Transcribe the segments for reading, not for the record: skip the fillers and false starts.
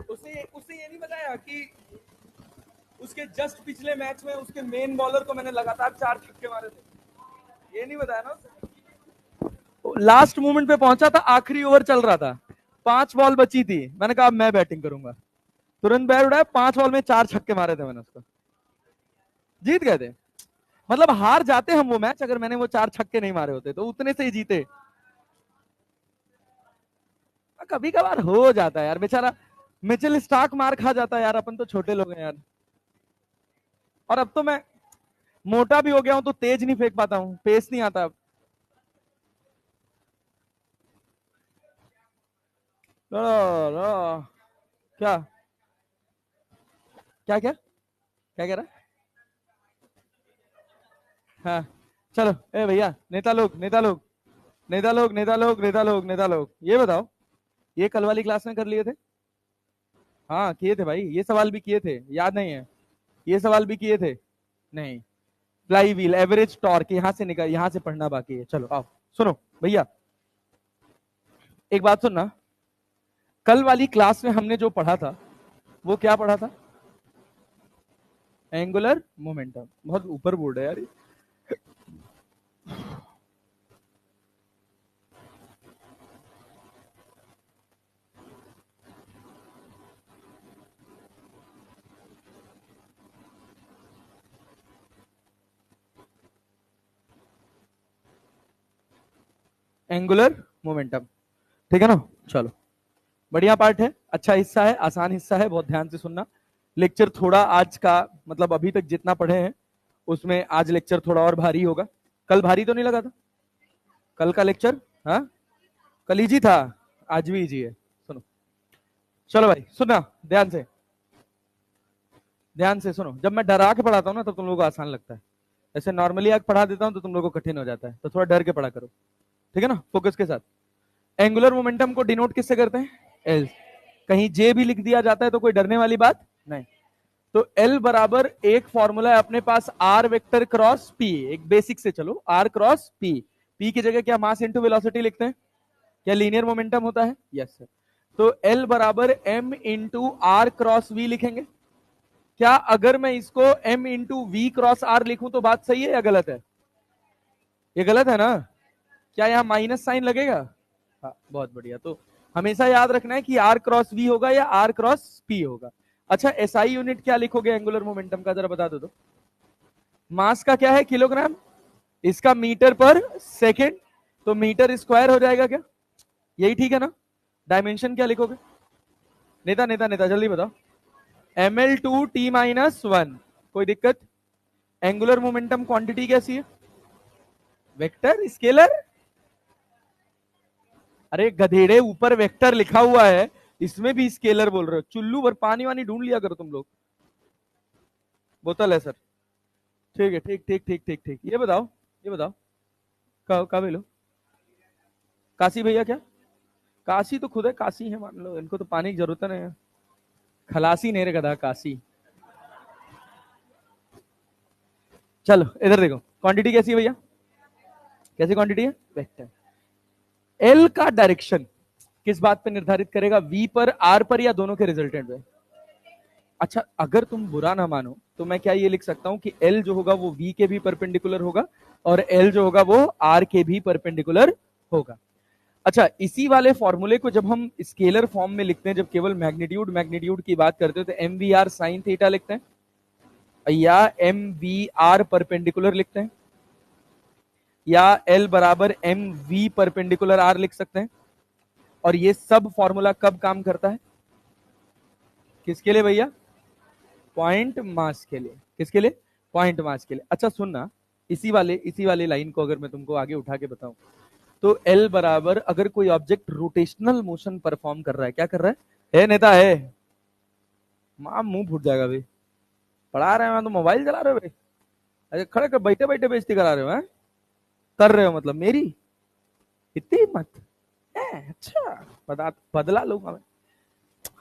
उसे उसे ये नहीं बताया कि उसके जस्ट पिछले मैच में उसके मेन बॉलर को मैंने लगातार 4 छक्के मारे थे, ये नहीं बताया ना उसे। लास्ट मोमेंट पे पहुंचा था, आखिरी ओवर चल रहा था, 5 बॉल बची थी, मैंने कहा मैं बैटिंग करूंगा, तुरंत बैट उड़ाया, 5 बॉल में 4 छक्के मारे थे मैंने उसको, जीत गए थे। मतलब हार जाते हम वो मैच अगर मैंने वो 4 छक्के नहीं मारे होते, तो उतने से ही जीते। कभी कभार हो जाता है यार, बेचारा मिचेल स्टार्क मार खा जाता है यार, अपन तो छोटे लोग हैं यार। और अब तो मैं मोटा भी हो गया हूं तो तेज नहीं फेंक पाता हूं, पेस नहीं आता अब। क्या क्या क्या क्या कह रहा है? हाँ चलो, ए भैया, नेता लोग नेता लोग नेता लोग नेता लोग नेता लोग नेता लोग, ये बताओ, ये कल वाली क्लास में कर लिए थे? हाँ किए थे भाई, ये सवाल भी किए थे, याद नहीं है? ये सवाल भी किए थे? नहीं। फ्लाई व्हील, एवरेज टॉर्क, यहां से निकल, यहां से पढ़ना बाकी है। चलो आओ सुनो भैया, एक बात सुनना, कल वाली क्लास में हमने जो पढ़ा था वो क्या पढ़ा था? Angular momentum. बहुत ऊपर बोर्ड है यार। एंगुलर मोमेंटम, ठीक है ना? चलो, बढ़िया पार्ट है, अच्छा हिस्सा है, आसान हिस्सा है, बहुत ध्यान से सुनना। लेक्चर थोड़ा आज का, मतलब अभी तक जितना पढ़े हैं उसमें आज लेक्चर थोड़ा और भारी होगा। कल भारी तो नहीं लगा था कल का लेक्चर? हाँ, कल इजी था, आज भी इजी है। सुनो, चलो भाई सुनना ध्यान से, ध्यान से सुनो। जब मैं डरा के पढ़ाता हूँ ना तो तुम लोगों को आसान लगता है, ऐसे नॉर्मली आग पढ़ा देता हूँ तो तुम लोगों को कठिन हो जाता है, तो थोड़ा डर के पढ़ा करो, ठीक है ना? फोकस के साथ। एंगुलर मोमेंटम को डिनोट किससे करते हैं? एल। कहीं जे भी लिख दिया जाता है तो कोई डरने वाली बात नहीं। तो एल बराबर एक फॉर्मूला है अपने पास, आर वेक्टर क्रॉस पी। एक बेसिक से चलो, आर क्रॉस पी। पी की जगह क्या मास इंटू वेलोसिटी लिखते हैं? क्या लीनियर मोमेंटम होता है? Yes sir. तो एल बराबर M into R cross V लिखेंगे। क्या अगर मैं इसको M into V cross R लिखूं तो बात सही है या गलत है? ये गलत है ना? क्या यहां माइनस साइन लगेगा? हाँ, बहुत बढ़िया। तो हमेशा याद रखना है कि आर क्रॉस वी होगा या आर क्रॉस पी होगा। अच्छा, एसआई यूनिट क्या लिखोगे एंगुलर मोमेंटम का, जरा बता दो तो। मास का क्या है? किलोग्राम, इसका मीटर पर सेकेंड, तो मीटर स्क्वायर हो जाएगा क्या? यही ठीक है ना? डायमेंशन क्या लिखोगे? नेता नेता नेता जल्दी बताओ। ml2t-1, कोई दिक्कत? एंगुलर मोमेंटम क्वांटिटी कैसी है? Vector, scalar? अरे गधेड़े, ऊपर वेक्टर लिखा हुआ है, इसमें भी स्केलर बोल रहे हो? चुल्लू भर पानी वानी ढूंढ लिया करो तुम लोग। बोतल है सर, ठीक है, ठीक ठीक ठीक ठीक ठीक। ये बताओ, ये बताओ, कब लो काशी भैया? क्या काशी तो खुद है काशी है, मान लो, इनको तो पानी की जरूरत नहीं है। खलासी नहीं रे गधा, काशी। चलो इधर देखो, क्वांटिटी कैसी है भैया? कैसी क्वांटिटी है? वेक्टर। एल का डायरेक्शन किस बात पे निर्धारित करेगा? वी पर, आर पर, या दोनों के रिजल्टेंट पे? अच्छा, अगर तुम बुरा ना मानो तो मैं क्या ये लिख सकता हूं कि एल जो होगा वो वी के भी परपेंडिकुलर होगा और एल जो होगा वो आर के भी परपेंडिकुलर होगा। अच्छा, इसी वाले फॉर्मूले को जब हम स्केलर फॉर्म में लिखते हैं, जब केवल मैग्नीट्यूड मैग्नीट्यूड की बात करते हैं, तो M V R sine theta लिखते हैं, या एम वी आर परपेंडिकुलर लिखते हैं, या एल बराबर एम वी परपेंडिकुलर आर लिख सकते हैं। और ये सब फॉर्मूला कब काम करता है? किसके लिए भैया? पॉइंट मास के लिए। किसके लिए? पॉइंट मास के लिए। अच्छा सुनना, इसी वाले लाइन को अगर मैं तुमको आगे उठा के बताऊं, तो एल बराबर, अगर कोई ऑब्जेक्ट रोटेशनल मोशन परफॉर्म कर रहा है, क्या कर रहा है? नेता है, मां मुंह फूट जाएगा भाई, पढ़ा रहे हैं तो मोबाइल चला रहे हो भाई? अरे खड़े कर, बैठे बैठे बेइज्जती करा रहे हो? हैं कर रहे हो मतलब मेरी? इतनी हिम्मत? अच्छा, बदला लूंगा मैं।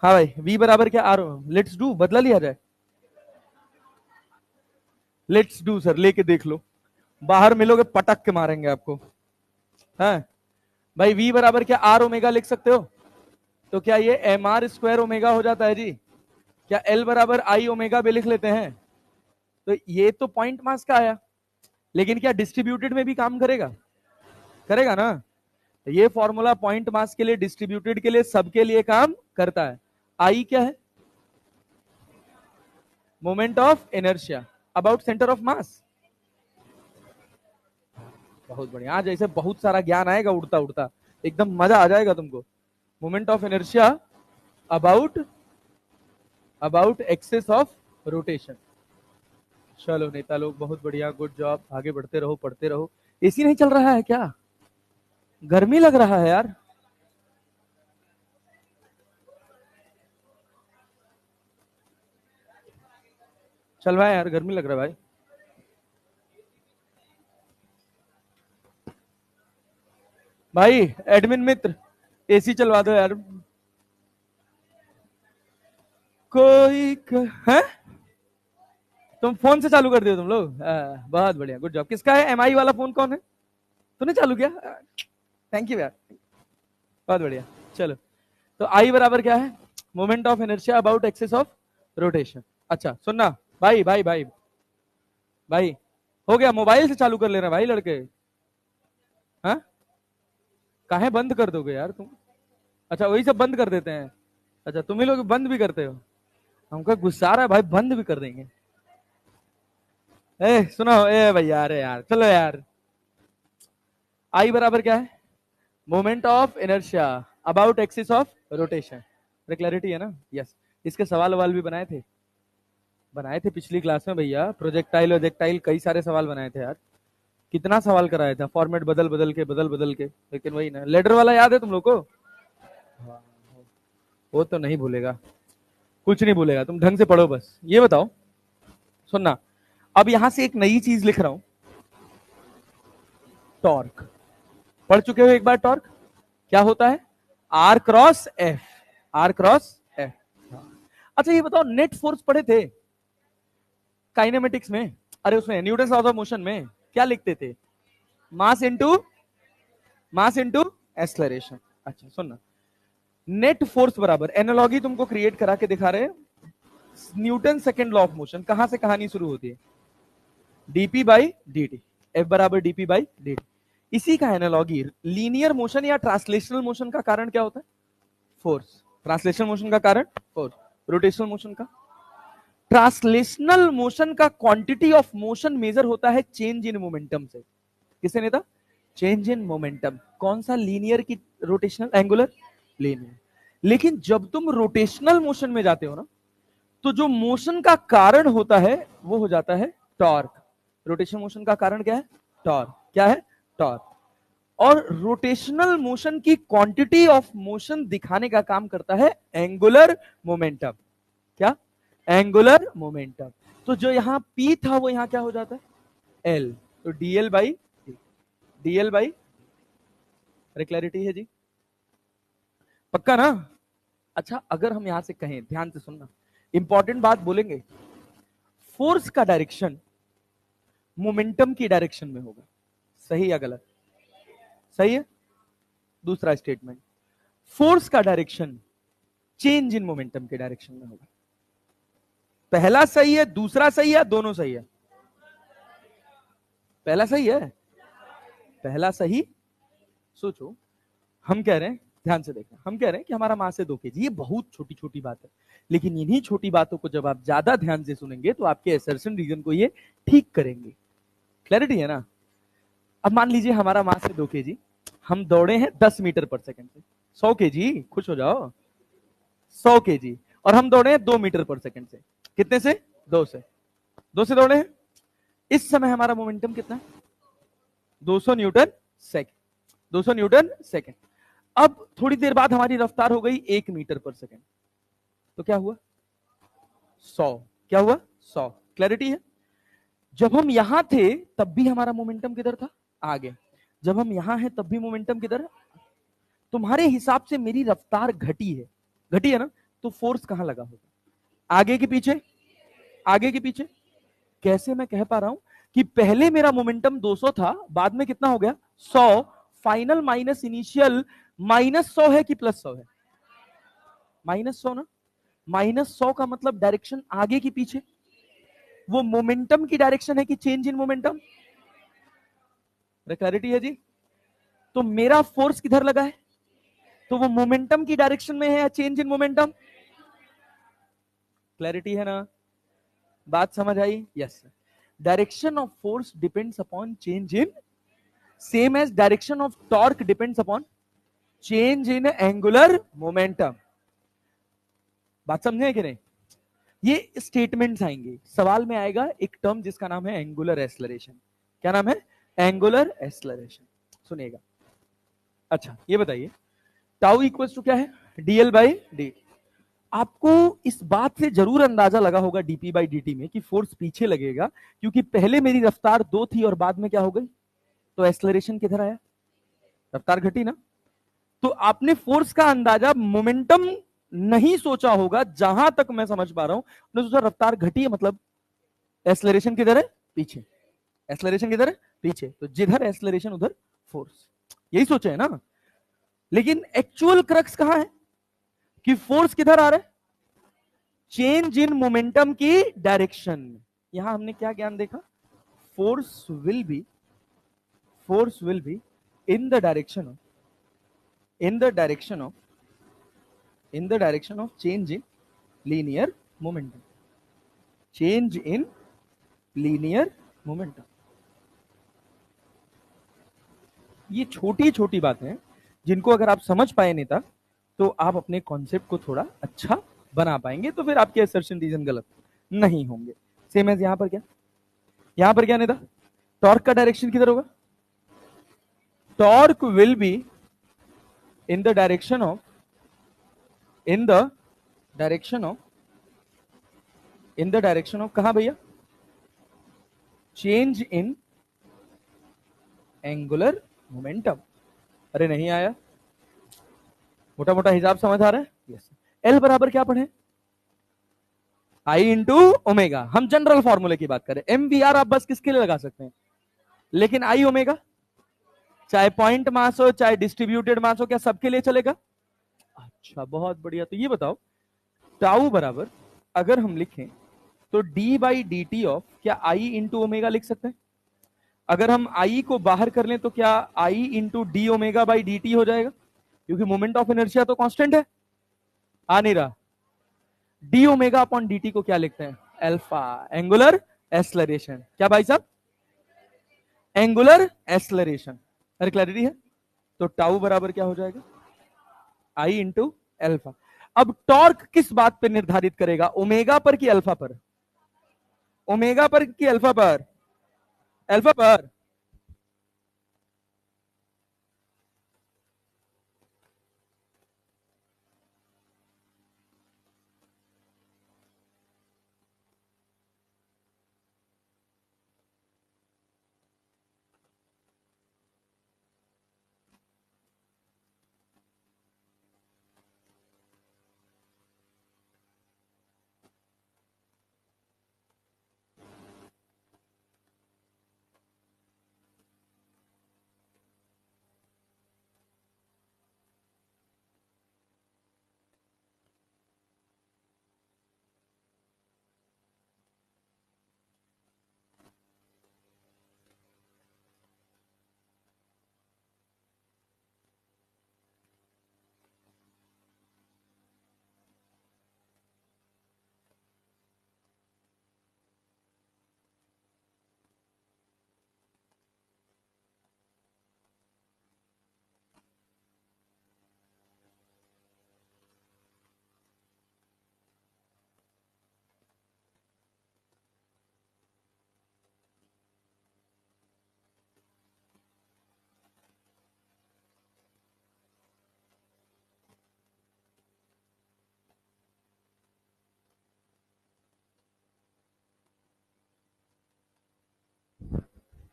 हाँ भाई, वी बराबर क्या, आर? लेट्स डू, बदला लिया जाए। लेट्स डू सर, लेके देख लो, बाहर मिलोगे पटक के मारेंगे आपको। हाँ भाई, वी बराबर क्या, आर ओमेगा लिख सकते हो? तो क्या ये mr² ओमेगा हो जाता है जी? क्या L बराबर I ओमेगा भी लिख लेते हैं? तो ये तो पॉइंट मास का आया, लेकिन क्या डिस्ट्रीब्यूटेड में भी काम करेगा? करेगा ना। तो ये फॉर्मूला पॉइंट मास के लिए, डिस्ट्रीब्यूटेड के लिए, सबके लिए काम करता है। आई क्या है? Moment of inertia about centre of mass. बहुत बढ़िया, आज ऐसे बहुत सारा ज्ञान आएगा उड़ता उड़ता, एकदम मजा आ जाएगा तुमको। Moment of inertia about axis of rotation. चलो नेता लोग, बहुत बढ़िया, गुड जॉब, आगे बढ़ते रहो, पढ़ते रहो। एसी नहीं चल रहा है क्या? गर्मी लग रहा है यार। चल भाई यार, गर्मी लग रहा है भाई। भाई एडमिन मित्र, एसी चलवा दो यार। है? तुम फोन से चालू कर दियो तुम लोग? बहुत बढ़िया, गुड जॉब। किसका है एमआई वाला फोन? कौन है? तूने चालू किया? थैंक यू यार, बहुत बढ़िया। चलो, तो आई बराबर क्या है? Moment of inertia about axis of rotation. अच्छा सुनना भाई, भाई भाई भाई, हो गया, मोबाइल से चालू कर लेना भाई लड़के। हाँ, काहे बंद कर दोगे यार तुम? अच्छा, वही सब बंद कर देते हैं। अच्छा, तुम ही लोग बंद भी करते हो? हमको गुस्सा आ रहा है भाई, बंद भी कर देंगे। ए सुनो, ए भैया, अरे यार चलो यार। आई बराबर क्या है? Moment of inertia about axis of rotation. Clarity है ना? यस। इसके सवाल ववाल भी बनाए थे पिछली क्लास में भैया, प्रोजेक्टाइल वोजेक्टाइल कई सारे सवाल बनाए थे यार। कितना सवाल कराया था, फॉर्मेट बदल बदल के, लेकिन वही ना, लेटर वाला याद है तुम लोग को? हाँ, वो तो नहीं भूलेगा, कुछ नहीं भूलेगा, तुम ढंग से पढ़ो बस। ये बताओ, सुनना, अब यहां से एक नई चीज लिख रहा हूं, टॉर्क। पढ़ चुके हो एक बार टॉर्क? क्या होता है? R cross F. R cross F. अच्छा ये बताओ, नेट फोर्स पढ़े थे काइनेमेटिक्स में? अरे उसमें न्यूटन लॉज ऑफ मोशन में क्या लिखते थे? Mass into acceleration. अच्छा सुनना, नेट फोर्स बराबर, एनालॉजी तुमको क्रिएट करा के दिखा रहे हैं, Newton second law of motion. कहां से कहानी शुरू होती है? डीपी बाई डी एफ बराबर डीपी बाई डी। इसी का एनालॉगी लीनियर मोशन या ट्रांसलेशनल मोशन का कारण क्या होता है? फोर्स। ट्रांसलेशनल मोशन का कारण फोर्स, रोटेशनल मोशन का। ट्रांसलेशनल मोशन का क्वांटिटी ऑफ मोशन मेजर होता है चेंज इन मोमेंटम से। किससे नेता? Change in momentum. कौन सा? लीनियर की रोटेशनल? एंगुलर? लीनियर। लेकिन जब तुम रोटेशनल मोशन में जाते हो ना, तो जो मोशन का कारण होता है वो हो जाता है टॉर्क। रोटेशनल मोशन का कारण क्या है? टॉर्क। क्या है? टॉर्क। और रोटेशनल मोशन की क्वांटिटी ऑफ मोशन दिखाने का काम करता है एंगुलर मोमेंटम। क्या? Angular momentum. तो जो यहां P था वो यहां क्या हो जाता है? L। तो DL बाई DL बाई, अरे क्लैरिटी है जी? पक्का ना? अच्छा, अगर हम यहां से कहें, ध्यान से सुनना, इंपॉर्टेंट बात बोलेंगे, फोर्स का डायरेक्शन मोमेंटम की डायरेक्शन में होगा। सही या गलत? सही है। दूसरा स्टेटमेंट, फोर्स का डायरेक्शन चेंज इन मोमेंटम के डायरेक्शन में होगा। पहला सही है, दूसरा सही है, दोनों सही है? पहला सही है। पहला सही। सोचो, हम कह रहे हैं, ध्यान से देखना, हम कह रहे हैं कि हमारा मास है 2 kg। ये बहुत छोटी छोटी बात है, लेकिन इन्हीं छोटी बातों को जब आप ज्यादा ध्यान से सुनेंगे तो आपके असर्शन रीजन को ये ठीक करेंगे। क्लैरिटी है ना? अब मान लीजिए हमारा मास है 2 kg, हम दौड़े हैं 10 मीटर पर सेकंड से। 100 kg, खुश हो जाओ, 100 kg, और हम दौड़े हैं 2 मीटर पर सेकंड से। कितने से? 2 से। 2 से दौड़े हैं। इस समय हमारा मोमेंटम कितना है? 200 न्यूटन सेकंड। 200 Newton second. अब थोड़ी देर बाद हमारी रफ्तार हो गई 1 मीटर पर सेकंड। तो क्या हुआ? 100। क्या हुआ? 100। क्लैरिटी है? जब हम यहां थे तब भी हमारा मोमेंटम किधर था? आगे। जब हम यहां हैं तब भी मोमेंटम किधर है? तुम्हारे हिसाब से मेरी रफ्तार घटी है, घटी है ना? तो फोर्स कहां लगा होगा? आगे के पीछे? आगे के पीछे। कैसे मैं कह पा रहा हूं कि पहले मेरा मोमेंटम 200 था, बाद में कितना हो गया? 100। फाइनल माइनस इनिशियल -100 है कि +100 है? -100 ना, -100 का मतलब डायरेक्शन आगे की पीछे, वो मोमेंटम की डायरेक्शन है कि चेंज इन मोमेंटम? क्लैरिटी है जी? तो मेरा फोर्स किधर लगा है, तो वो मोमेंटम की डायरेक्शन में है या चेंज इन मोमेंटम? क्लैरिटी है ना? बात समझ आई? Yes. Direction of force depends upon change in, same as direction of torque depends upon change in angular momentum. बात समझे कि नहीं? ये स्टेटमेंट्स आएंगे, सवाल में आएगा एक टर्म जिसका नाम है एंगुलर एक्सेलरेशन। क्या नाम है? Angular acceleration. सुनिएगा। अच्छा ये बताइए, टाउ इक्वल्स टू क्या है? DL by D. आपको इस बात से जरूर अंदाजा लगा होगा डीपी बाई डी में कि फोर्स पीछे लगेगा, क्योंकि पहले मेरी रफ्तार 2 थी और बाद में क्या हो गई, तो एक्सेलरेशन किधर आया? रफ्तार घटी ना। तो आपने फोर्स का अंदाजा मोमेंटम नहीं सोचा होगा, जहां तक मैं समझ पा रहा हूं, आपने सोचा रफ्तार घटी है मतलब एक्सेलरेशन किधर है? पीछे। एक्सेलरेशन किधर है? पीछे। तो जिधर एक्सेलरेशन उधर फोर्स, यही सोचे है ना। लेकिन एक्चुअल क्रक्स कहां है कि फोर्स किधर आ रहा है? चेंज इन मोमेंटम की डायरेक्शन। यहां हमने क्या ज्ञान देखा? Force will be, force will be in the direction of, in the direction of, in the direction of change in linear momentum, change in linear momentum. ये छोटी छोटी बातें हैं जिनको अगर आप समझ पाए नेता, तो आप अपने कॉन्सेप्ट को थोड़ा अच्छा बना पाएंगे, तो फिर आपके असर्शन रीजन गलत नहीं होंगे। सेम एज यहां पर क्या, यहां पर क्या नेता, टॉर्क का डायरेक्शन किधर होगा? Torque will be in the direction of, in the direction of, in the direction of कहां भैया? Change in angular momentum. अरे नहीं आया? मोटा मोटा हिसाब समझ आ रहा है? यस। एल बराबर क्या पढ़े? आई इंटू ओमेगा। हम जनरल फॉर्मूले की बात करें, एम वी आर आप बस किसके लिए लगा सकते हैं, लेकिन आई ओमेगा चाहे पॉइंट मास हो चाहे डिस्ट्रीब्यूटेड मास हो, क्या सबके लिए चलेगा? अच्छा बहुत बढ़िया। तो ये बताओ, टाउ बराबर अगर हम लिखें तो D by D T of, क्या आई इंटू ओमेगा लिख सकते हैं? अगर हम आई को बाहर कर लें तो क्या I into D omega by D T हो जाएगा, क्योंकि मोमेंट ऑफ इनर्शिया तो कांस्टेंट है, आ नहीं रहा। D omega upon D T को क्या लिखते हैं? Alpha, angular acceleration. क्या भाई साहब? Angular acceleration. अरे क्लैरिटी है? तो टाउ बराबर क्या हो जाएगा? आई इंटू अल्फा। अब टॉर्क किस बात पर निर्धारित करेगा, ओमेगा पर कि अल्फा पर? ओमेगा पर कि अल्फा पर? अल्फा पर।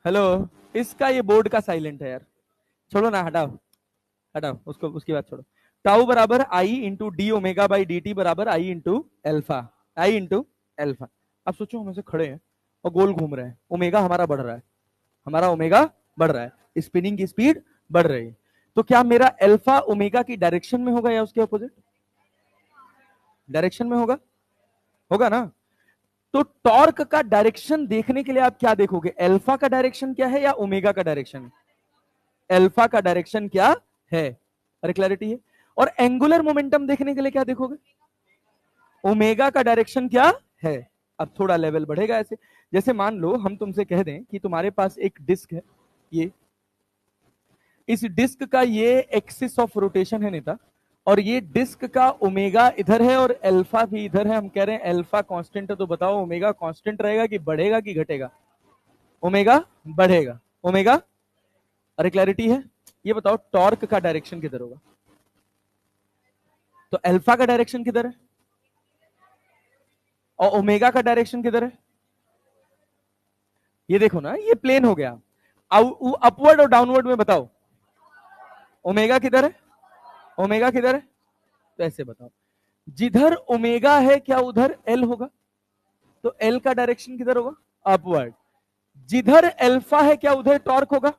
हेलो, इसका ये बोर्ड का साइलेंट है यार, छोड़ो ना, हटाओ हटाओ उसको, उसकी बात छोड़ो। टाउ बराबर I into D omega by D T बराबर I into alpha, I into alpha. अब सोचो हम ऐसे खड़े हैं और गोल घूम रहे हैं, ओमेगा हमारा बढ़ रहा है, हमारा ओमेगा बढ़ रहा है, स्पिनिंग की स्पीड बढ़ रही है, तो क्या मेरा अल्फा ओमेगा की डायरेक्शन में होगा या उसके अपोजिट? डायरेक्शन में होगा, होगा ना। तो टॉर्क का डायरेक्शन देखने के लिए आप क्या देखोगे, अल्फा का डायरेक्शन क्या है या ओमेगा का डायरेक्शन है? अल्फा का डायरेक्शन क्या है? अरे क्लैरिटी है। और एंगुलर मोमेंटम देखने के लिए क्या देखोगे, ओमेगा का डायरेक्शन क्या है। अब थोड़ा लेवल बढ़ेगा ऐसे, जैसे मान लो हम तुमसे कह दें कि तुम्हारे पास एक डिस्क है, ये इस डिस्क का ये एक्सिस ऑफ रोटेशन है नेता, और ये डिस्क का ओमेगा इधर है और अल्फा भी इधर है। हम कह रहे हैं अल्फा कांस्टेंट है, तो बताओ ओमेगा कांस्टेंट रहेगा कि बढ़ेगा कि घटेगा? ओमेगा बढ़ेगा, ओमेगा। अरे क्लैरिटी है। ये बताओ टॉर्क का डायरेक्शन किधर होगा? तो अल्फा का डायरेक्शन किधर है और ओमेगा का डायरेक्शन किधर है? ये देखो ना, ये प्लेन हो गया। अपवर्ड और डाउनवर्ड में बताओ ओमेगा किधर है, ओमेगा किधर है? तो ऐसे बताओ, जिधर ओमेगा है क्या उधर एल होगा, तो एल का डायरेक्शन किधर होगा, अपवर्ड। जिधर अल्फा है क्या उधर टॉर्क होगा,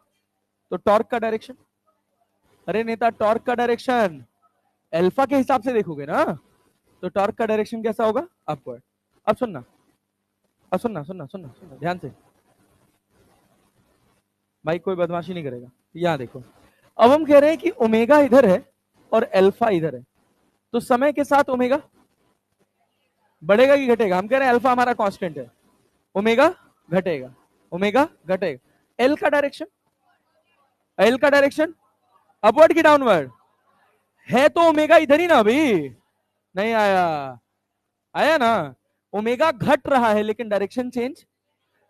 तो टॉर्क का डायरेक्शन। अरे नेता, टॉर्क का डायरेक्शन अल्फा के हिसाब से देखोगे ना, तो टॉर्क का डायरेक्शन कैसा होगा, अपवर्ड। अब सुनना, अब सुनना सुनना सुनना सुनना ध्यान से भाई, कोई बदमाशी नहीं करेगा। यहां देखो, अब हम कह रहे हैं कि ओमेगा इधर है और अल्फा इधर है, तो समय के साथ ओमेगा बढ़ेगा कि घटेगा? हम कह रहे हैं अल्फा हमारा कांस्टेंट है, ओमेगा घटेगा, ओमेगा घटेगा। एल का डायरेक्शन, एल का डायरेक्शन अपवर्ड की डाउनवर्ड है, तो ओमेगा इधर ही ना अभी, नहीं आया, आया ना। ओमेगा घट रहा है लेकिन डायरेक्शन चेंज।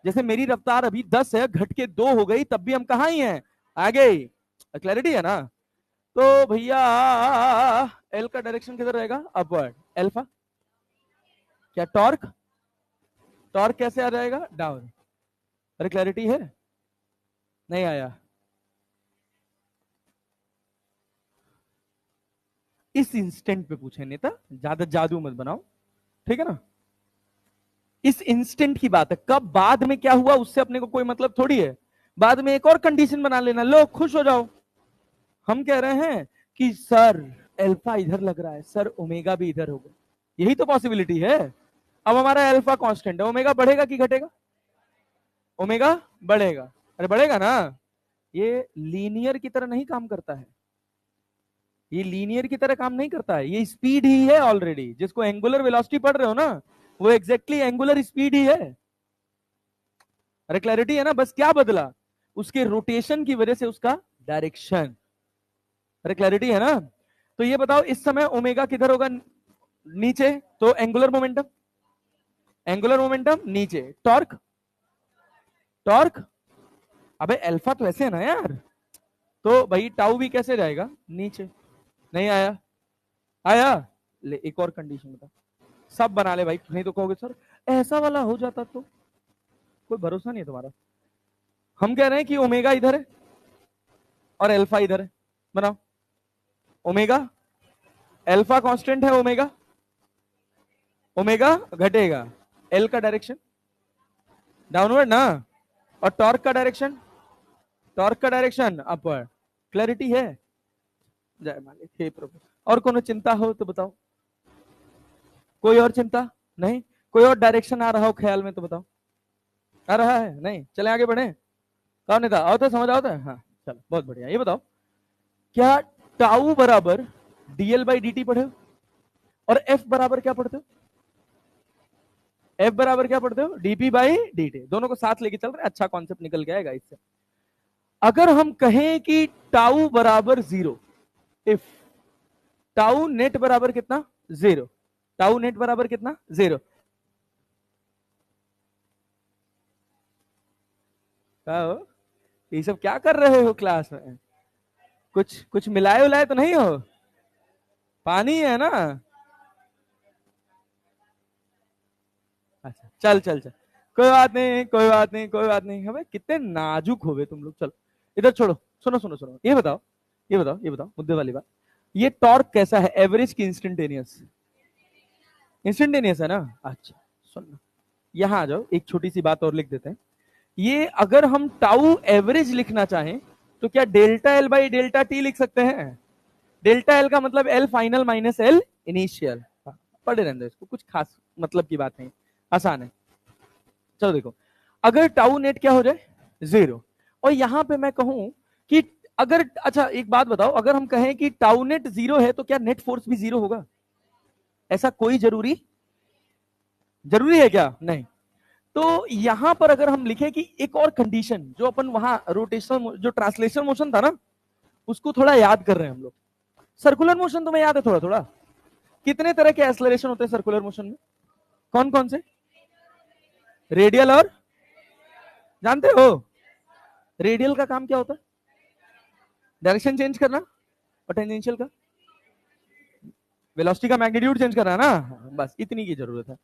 जैसे मेरी रफ्तार अभी 10 है, घट के 2 हो गई, तब भी हम कहां ही हैं, आगे ही। क्लैरिटी है ना। तो भैया एल का डायरेक्शन किधर रहेगा, अपवर्ड। अल्फा क्या टॉर्क, टॉर्क कैसे आ जाएगा, डाउन। अरे क्लैरिटी है, नहीं आया। इस इंस्टेंट पे पूछे नेता, ज्यादा जादू मत बनाओ, ठीक है ना। इस इंस्टेंट की बात है, कब बाद में क्या हुआ उससे अपने को कोई मतलब थोड़ी है। बाद में एक और कंडीशन बना लेना, लो खुश हो जाओ। हम कह रहे हैं कि सर अल्फा इधर लग रहा है, सर ओमेगा भी इधर होगा, यही तो पॉसिबिलिटी है। अब हमारा अल्फा कांस्टेंट है, ओमेगा बढ़ेगा कि घटेगा, ओमेगा बढ़ेगा। अरे बढ़ेगा ना। ये लीनियर की तरह नहीं काम करता है, ये लीनियर की तरह काम नहीं करता है, ये स्पीड ही है ऑलरेडी। जिसको एंगुलर वेलोसिटी पढ़ रहे हो ना, वो एग्जैक्टली एंगुलर स्पीड ही है। अरे क्लैरिटी है ना, बस क्या बदला, उसके रोटेशन की वजह से उसका डायरेक्शन। अरे क्लैरिटी है ना। तो ये बताओ इस समय ओमेगा किधर होगा, नीचे, तो एंगुलर मोमेंटम, एंगुलर मोमेंटम नीचे, टॉर्क, टॉर्क। अबे अल्फा तो ऐसे है ना यार, तो भाई टाउ भी कैसे जाएगा, नीचे। नहीं आया, आया। ले एक और कंडीशन बता, सब बना ले भाई, नहीं तो कहोगे सर ऐसा वाला हो जाता तो। कोई भरोसा नहीं है तुम्हारा। हम कह रहे हैं कि ओमेगा इधर है और अल्फा इधर है, बनाओ। ओमेगा, अल्फा कांस्टेंट है, ओमेगा, ओमेगा घटेगा। एल का डायरेक्शन डाउनवर्ड ना, और टॉर्क का डायरेक्शन, टॉर्क का डायरेक्शन अपवर्ड। क्लैरिटी है, जय मालिक, हे प्रभु। और कोनो चिंता हो तो बताओ, कोई और चिंता नहीं, कोई और डायरेक्शन आ रहा हो ख्याल में तो बताओ। आ रहा है, नहीं, चले आगे बढ़े। कौन नेता, आओ तो समझ आओ तो, हाँ चलो बहुत बढ़िया। ये बताओ, क्या टाउ बराबर डीएल बाई डी टी पढ़े हो, और एफ बराबर क्या पढ़ते हो, एफ बराबर क्या पढ़ते हो, डीपी बाई डी टी। दोनों को साथ लेके चल रहे हैं, अच्छा कॉन्सेप्ट निकल के आएगा इससे। अगर हम कहें कि टाउ बराबर 0, इफ टाउ नेट बराबर कितना, 0, टाउ नेट बराबर कितना, 0। ये सब क्या कर रहे हो क्लास में, कुछ कुछ मिलाए उलाए तो नहीं हो, पानी है ना। अच्छा चल चल चल, कोई बात नहीं, कोई बात नहीं, कोई बात नहीं। हमें कितने नाजुक हो गए तुम लोग। चलो इधर छोड़ो, सुनो सुनो सुनो, ये बताओ, ये बताओ, ये बताओ मुद्दे वाली बात। ये टॉर्क कैसा है, एवरेज की इंस्टेंटेनियस, इंस्टेंटेनियस है ना। अच्छा सुनना, यहां आ जाओ, एक छोटी सी बात और लिख देते हैं। ये अगर हम टाउ एवरेज लिखना चाहें तो क्या delta L by delta T लिख सकते हैं। डेल्टा एल का मतलब L final minus L initial, पढ़े रहने दो इसको, कुछ खास मतलब की बात नहीं, आसान है। चलो देखो, अगर टाउ नेट क्या हो जाए 0, और यहां पे मैं कहूं कि अगर, अच्छा एक बात बताओ, अगर हम कहें कि टाउ नेट 0 है तो क्या नेट फोर्स भी 0 होगा? ऐसा कोई जरूरी है क्या? नहीं। तो यहां पर अगर हम लिखें कि एक और कंडीशन, जो अपन वहां रोटेशनल, जो ट्रांसलेशनल मोशन था ना, उसको थोड़ा याद कर रहे हैं हम लोग। सर्कुलर मोशन तुम्हें याद है थोड़ा थोड़ा? कितने तरह के एक्सेलरेशन होते हैं सर्कुलर मोशन में? कौन कौन से? रेडियल और, जानते हो रेडियल का काम क्या होता है? डायरेक्शन चेंज करना, और टेंजेंशियल का वेलोसिटी का मैग्नीट्यूड चेंज करना है ना, बस इतनी की जरूरत है।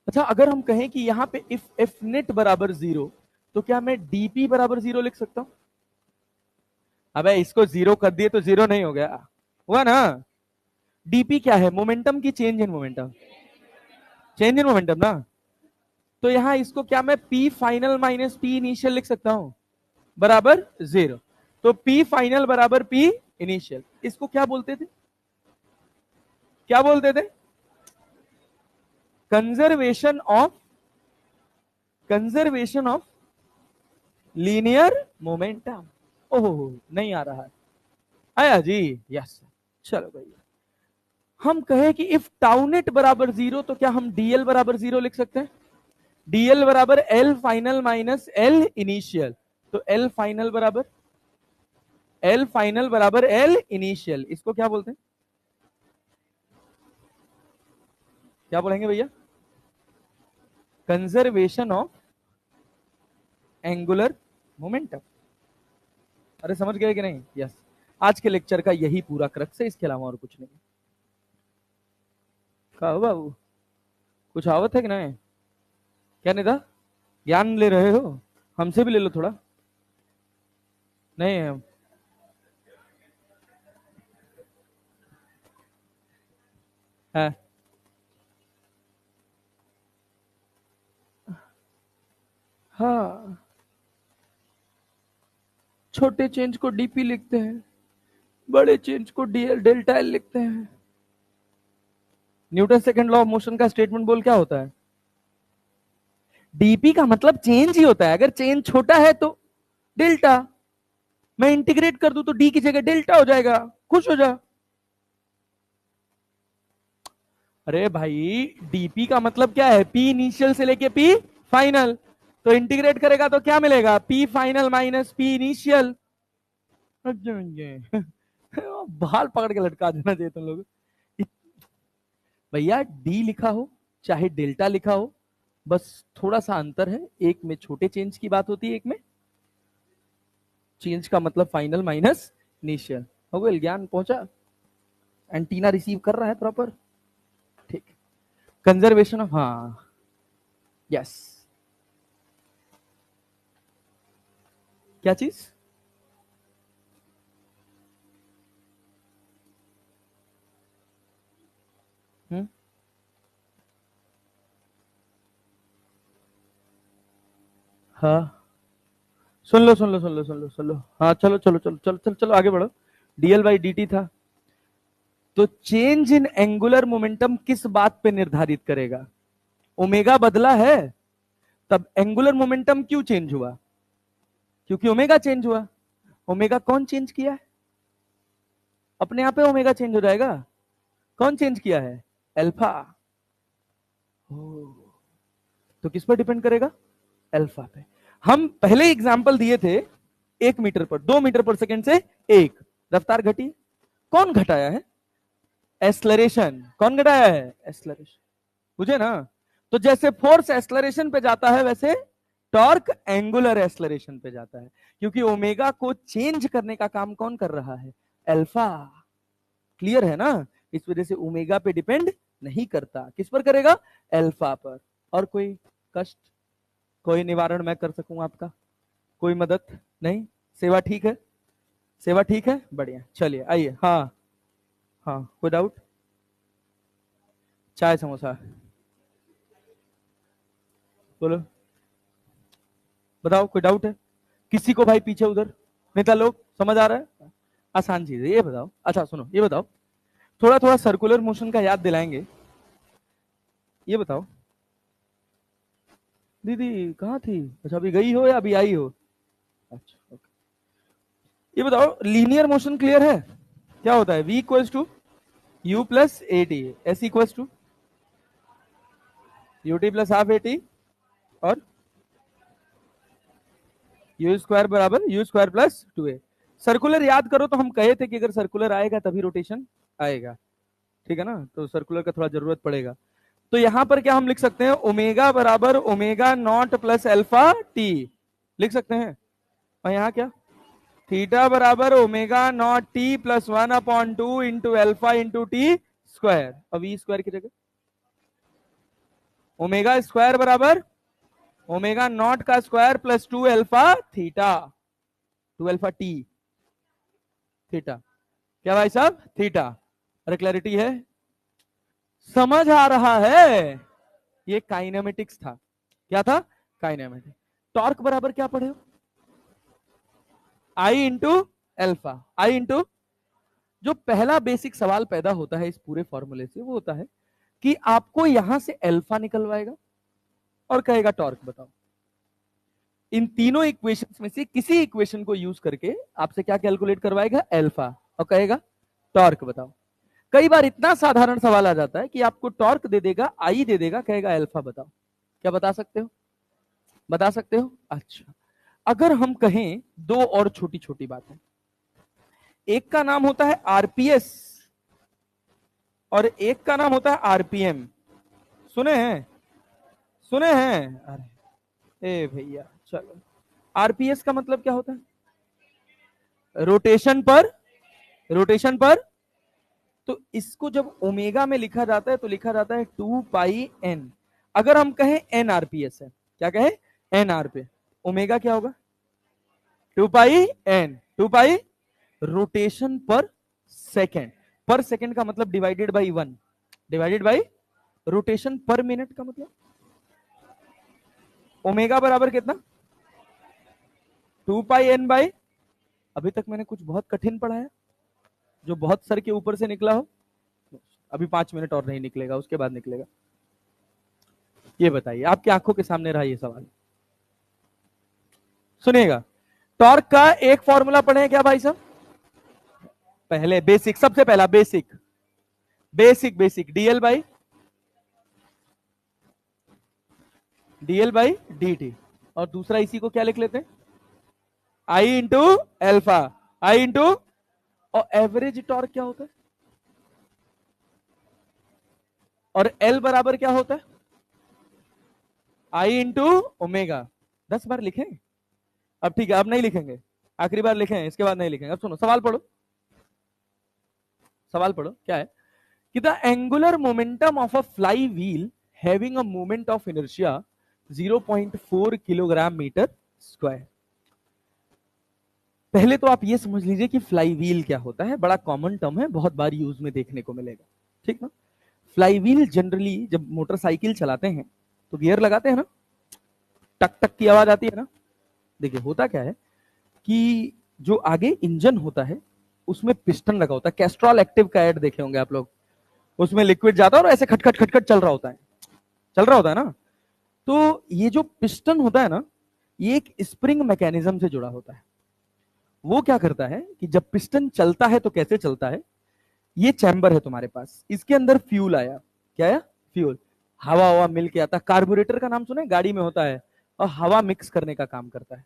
अच्छा, अगर हम कहें कि यहाँ पे इफ एफ नेट बराबर 0, तो क्या मैं डीपी बराबर 0 लिख सकता हूं? अबे इसको 0 कर दिए तो 0 नहीं हो गया, हुआ ना? डीपी क्या है? मोमेंटम की change in momentum, change in momentum ना। तो यहां इसको क्या मैं P final minus P initial लिख सकता हूं, बराबर 0। तो पी फाइनल बराबर पी इनिशियल, इसको क्या बोलते थे? क्या बोलते थे? Conservation of linear momentum. ओहो, नहीं आ रहा है, आया जी? यस। चलो भैया, हम कहे कि इफ टाउनेट बराबर 0, तो क्या हम डीएल बराबर 0 लिख सकते हैं? डीएल बराबर L final minus L initial. तो एल फाइनल बराबर एल इनिशियल, इसको क्या बोलते हैं? क्या बोलेंगे भैया? Conservation of angular momentum. अरे समझ गए कि नहीं? यस। आज के लेक्चर का यही पूरा क्रक्स है, इसके अलावा और कुछ नहीं। कहा बाबू, कुछ आवत है कि नहीं? क्या नहीं था? ज्ञान ले रहे हो? हमसे भी ले लो थोड़ा। नहीं है? है? हाँ, छोटे चेंज को डीपी लिखते हैं, बड़े चेंज को डीएल डेल्टा एल लिखते हैं। Newton second law of motion का स्टेटमेंट बोल क्या होता है? डीपी का मतलब चेंज ही होता है, अगर चेंज छोटा है तो डेल्टा, मैं इंटीग्रेट कर दूं तो डी की जगह डेल्टा हो जाएगा, खुश हो जा। अरे भाई, डीपी का मतलब क्या है? पी इनिशियल से लेके पी फाइनल, तो इंटीग्रेट करेगा तो क्या मिलेगा? P final minus P initial. बाल पकड़ के लटका देना चाहिए तुम लोग। भैया डी लिखा हो चाहे डेल्टा लिखा हो, बस थोड़ा सा अंतर है, एक में छोटे चेंज की बात होती है, एक में चेंज का मतलब फाइनल माइनस इनिशियल। हो गया, ज्ञान पहुंचा? एंटीना रिसीव कर रहा है प्रॉपर? ठीक। कंजर्वेशन ऑफ, हाँ यस। क्या चीज? हम्म, हाँ सुन लो सुन लो सुन लो सुन लो सुन लो, हाँ चलो चलो चलो चलो चलो चलो आगे बढ़ो। डीएल बाई डी टी था, तो चेंज इन एंगुलर मोमेंटम किस बात पे निर्धारित करेगा? ओमेगा बदला है, तब एंगुलर मोमेंटम क्यों चेंज हुआ? क्योंकि ओमेगा चेंज हुआ। ओमेगा कौन चेंज किया है? अपने आप पे ओमेगा चेंज हो जाएगा। कौन चेंज किया है? अल्फा। तो किस पर डिपेंड करेगा? अल्फा पे। हम पहले एग्जाम्पल दिए थे 1 मीटर पर, 2 मीटर पर सेकेंड से एक, रफ्तार घटी, कौन घटाया है? एस्लरेशन। कौन घटाया है? एस्लरेशन। बुझे ना? तो जैसे फोर्स एस्लरेशन पे जाता है, वैसे टॉर्क एंगुलर एस्लरेशन पे जाता है, क्योंकि ओमेगा को चेंज करने का काम कौन कर रहा है? अल्फा। क्लियर है ना? इस वजह से ओमेगा पे डिपेंड नहीं करता, किस पर करेगा? अल्फा पर। और कोई कष्ट, कोई निवारण मैं कर सकूं आपका? कोई मदद नहीं? सेवा ठीक है? सेवा ठीक है, बढ़िया, चलिए आइए। हाँ हाँ, कोई डाउट? चाय समोसा, बोलो, बताओ कोई डाउट है किसी को? भाई पीछे उधर नेता लोग, समझ आ रहा है? आसान चीज है, ये बताओ। अच्छा सुनो, ये बताओ, थोड़ा थोड़ा सर्कुलर मोशन का याद दिलाएंगे। ये बताओ दीदी कहाँ थी? अच्छा अभी गई हो या अभी आई हो? अच्छा ओके। ये बताओ लीनियर मोशन क्लियर है? क्या होता है? v equals to U plus A T, S equals to U T plus half A T, और यू स्क्वायर बराबर U square plus two A. Circular याद करो तो हम कहे थे कि अगर सर्कुलर आएगा तभी रोटेशन आएगा, ठीक है ना? तो सर्कुलर का थोड़ा जरूरत पड़ेगा। तो यहां पर क्या हम लिख सकते हैं? ओमेगा बराबर omega naught plus alpha T लिख सकते हैं। और यहाँ क्या? थीटा बराबर omega naught T plus 1/2 into alpha into T square, और वी स्क्वायर की जगह ओमेगा स्क्वायर बराबर ओमेगा नॉट का square plus 2 alpha theta, 2 alpha T theta. क्या भाई साहब? थीटा। अरे क्लैरिटी है? समझ आ रहा है? ये काइनेमेटिक्स था। क्या था? काइनेमेटिक्स। टॉर्क बराबर क्या पढ़े हो? आई इंटू एल्फा, आई इंटू, जो पहला बेसिक सवाल पैदा होता है इस पूरे फॉर्मूले से वो होता है कि आपको यहां से एल्फा निकलवाएगा और कहेगा टॉर्क बताओ। इन तीनों इक्वेशंस में से किसी इक्वेशन को यूज करके आपसे क्या कैलकुलेट करवाएगा? एल्फा, और कहेगा टॉर्क बताओ। कई बार इतना साधारण सवाल आ जाता है कि आपको टॉर्क दे देगा, आई दे देगा, कहेगा एल्फा बताओ। क्या बता सकते हो? बता सकते हो? अच्छा, अगर हम कहें दो और छोटी छोटी बातें, एक का नाम होता है आरपीएस और एक का नाम होता है आरपीएम। सुने हैं? सुने हैं? अरे ए भैया चलो, आरपीएस का मतलब क्या होता है? रोटेशन पर, रोटेशन पर। तो इसको जब ओमेगा में लिखा जाता है तो लिखा जाता है 2 पाई एन। अगर हम कहें एन आरपीएस है, क्या कहें? एन आरपीएस, ओमेगा क्या होगा? 2 पाई एन, 2 पाई रोटेशन पर सेकेंड। पर सेकेंड का मतलब divided by 1, divided by rotation पर मिनट का मतलब ओमेगा बराबर कितना? 2 पाई एन बाई, अभी तक मैंने कुछ बहुत कठिन पढ़ाया जो बहुत सर के ऊपर से निकला हो? अभी 5 मिनट और नहीं निकलेगा, उसके बाद निकलेगा। ये बताइए, आपकी आंखों के सामने रहा ये सवाल, सुनिएगा। टॉर्क का एक फॉर्मूला पढ़े क्या भाई साहब? पहले बेसिक, सबसे पहला basic, basic basic DL by D T. और दूसरा इसी को क्या लिख लेते हैं? आई इंटू एल्फा, आई इंटू, और एवरेज टॉर्क क्या होता है? और एल बराबर क्या होता है? आई इंटू ओमेगा। 10 बार लिखें? अब ठीक है, अब नहीं लिखेंगे, आखिरी बार लिखें, इसके बाद नहीं लिखेंगे। अब सुनो सवाल पढ़ो, सवाल पढ़ो। क्या है कि the angular momentum of a flywheel having a moment of inertia 0.4 kilogram metre square. पहले तो आप ये समझ लीजिए कि फ्लाई व्हील क्या होता है। बड़ा कॉमन टर्म है, बहुत बार यूज में देखने को मिलेगा, ठीक ना? फ्लाई व्हील जनरली जब मोटरसाइकिल चलाते हैं तो गियर लगाते हैं ना, टक टक की आवाज आती है ना। देखिए होता क्या है कि जो आगे इंजन होता है उसमें पिस्टन लगा होता है। कैस्ट्रॉल एक्टिव का ऐड देखे होंगे आप लोग, उसमें लिक्विड जाता है और ऐसे खटखट खटखट चल रहा होता है, चल रहा होता है ना। तो ये जो पिस्टन होता है ना, ये एक स्प्रिंग मैकेनिज्म से जुड़ा होता है। वो क्या करता है कि जब पिस्टन चलता है तो कैसे चलता है? ये चैम्बर है तुम्हारे पास, इसके अंदर फ्यूल आया, क्या आया? फ्यूल, हवा हवा मिल के आता। कार्बोरेटर का नाम सुना है? गाड़ी में होता है, और हवा मिक्स करने का काम करता है।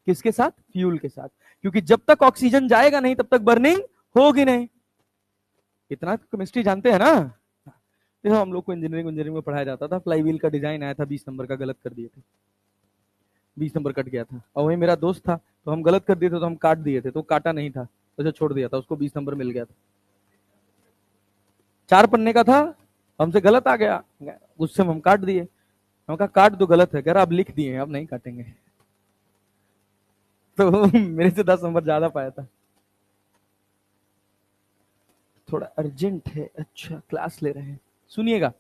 किसके साथ? फ्यूल के साथ, क्योंकि जब तक ऑक्सीजन जाएगा नहीं तब तक बर्निंग होगी नहीं। इतना केमिस्ट्री जानते हैं ना? देखो हम लोग को इंजीनियरिंग इंजीनियरिंग में पढ़ाया जाता था, फ्लाई व्हील का डिजाइन आया था 20 नंबर का, गलत कर दिए थे, 20 नंबर कट गया था। और वही मेरा दोस्त था तो हम गलत कर दिए थे तो हम काट दिए थे, तो काटा नहीं था, उसे छोड़ दिया था, उसको 20 नंबर मिल गया था। 4 पन्ने का था, हमसे गलत आ गया, गुस्से में हम काट दिए। हम कहा काट दो, गलत है। कह रहा अब लिख दिए, अब नहीं काटेंगे। तो मेरे से 10 नंबर ज्यादा पाया था। थोड़ा अर्जेंट है, अच्छा क्लास ले रहे हैं, सुनिएगा।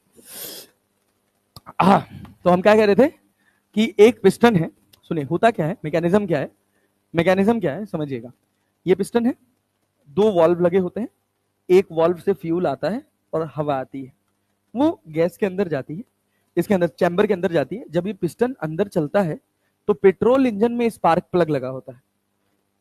तो हम क्या कह रहे थे कि एक पिस्टन है। सुनिए होता क्या है, मैकेनिज्म क्या है, मैकेनिज्म क्या है समझिएगा। ये पिस्टन है, दो वॉल्व लगे होते हैं, एक वॉल्व से फ्यूल आता है और हवा आती है, वो गैस के अंदर जाती है, इसके अंदर चैम्बर के अंदर जाती है। जब ये पिस्टन अंदर चलता है तो पेट्रोल इंजन में स्पार्क प्लग लगा होता है,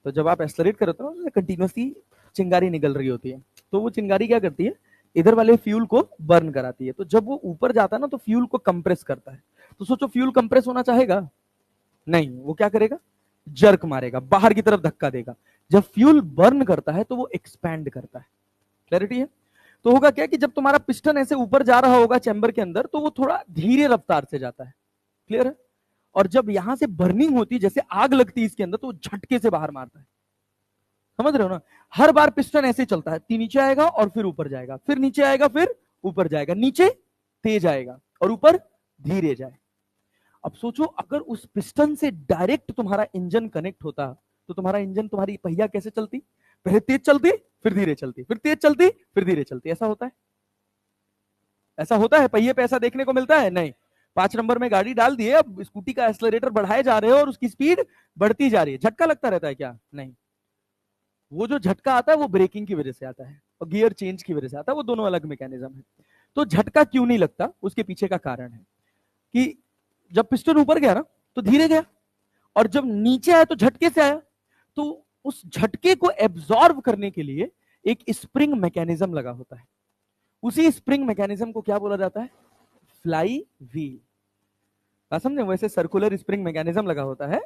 तो जब आप एक्सलरेट करते हो तो कंटिन्यूसली चिंगारी निकल रही होती है, तो वो चिंगारी क्या करती है, इधर वाले फ्यूल को बर्न कराती है। तो जब वो ऊपर जाता है ना तो फ्यूल को कंप्रेस करता है। तो सोचो फ्यूल कंप्रेस होना चाहेगा नहीं, वो क्या करेगा, जर्क मारेगा, बाहर की तरफ धक्का देगा। जब फ्यूल बर्न करता है तो वो एक्सपैंड करता है। क्लैरिटी है? तो होगा क्या कि जब तुम्हारा पिस्टन ऐसे ऊपर जा रहा होगा चैम्बर के अंदर तो वो थोड़ा धीरे रफ्तार से जाता है। क्लियर है? और जब यहां से बर्निंग होती है, जैसे आग लगती है इसके अंदर, तो वो झटके से बाहर मारता है। समझ रहे हो ना? हर बार पिस्टन ऐसे चलता है, नीचे आएगा और फिर ऊपर जाएगा, फिर नीचे आएगा फिर ऊपर जाएगा, नीचे तेज आएगा और ऊपर धीरे जाए। अब सोचो अगर उस पिस्टन से डायरेक्ट तुम्हारा इंजन कनेक्ट होता तो तुम्हारा इंजन, तुम्हारी पहिया कैसे चलती, पहले तेज चलती फिर धीरे चलती, फिर तेज चलती फिर धीरे चलती। ऐसा होता है? ऐसा होता है? पहिए पे ऐसा देखने को मिलता है? नहीं। 5 नंबर में गाड़ी डाल दिए, अब स्कूटी का एक्सलरेटर बढ़ाए जा रहे हो और उसकी स्पीड बढ़ती जा रही है, झटका लगता रहता है क्या? नहीं। वो जो झटका आता है वो ब्रेकिंग की वजह से आता है और गियर चेंज की वजह से आता है, वो दोनों अलग मैकेनिज्म है। तो झटका क्यों नहीं लगता, उसके पीछे का कारण है कि जब पिस्टन ऊपर गया ना तो धीरे गया, और जब नीचे आया तो झटके से आया। तो उस झटके को एब्जॉर्ब करने के लिए एक स्प्रिंग मैकेनिज्म लगा होता है। उसी स्प्रिंग मैकेनिज्म को क्या बोला जाता है? Fly wheel. बात समझे? वैसे सर्कुलर स्प्रिंग मैकेनिज्म लगा होता है,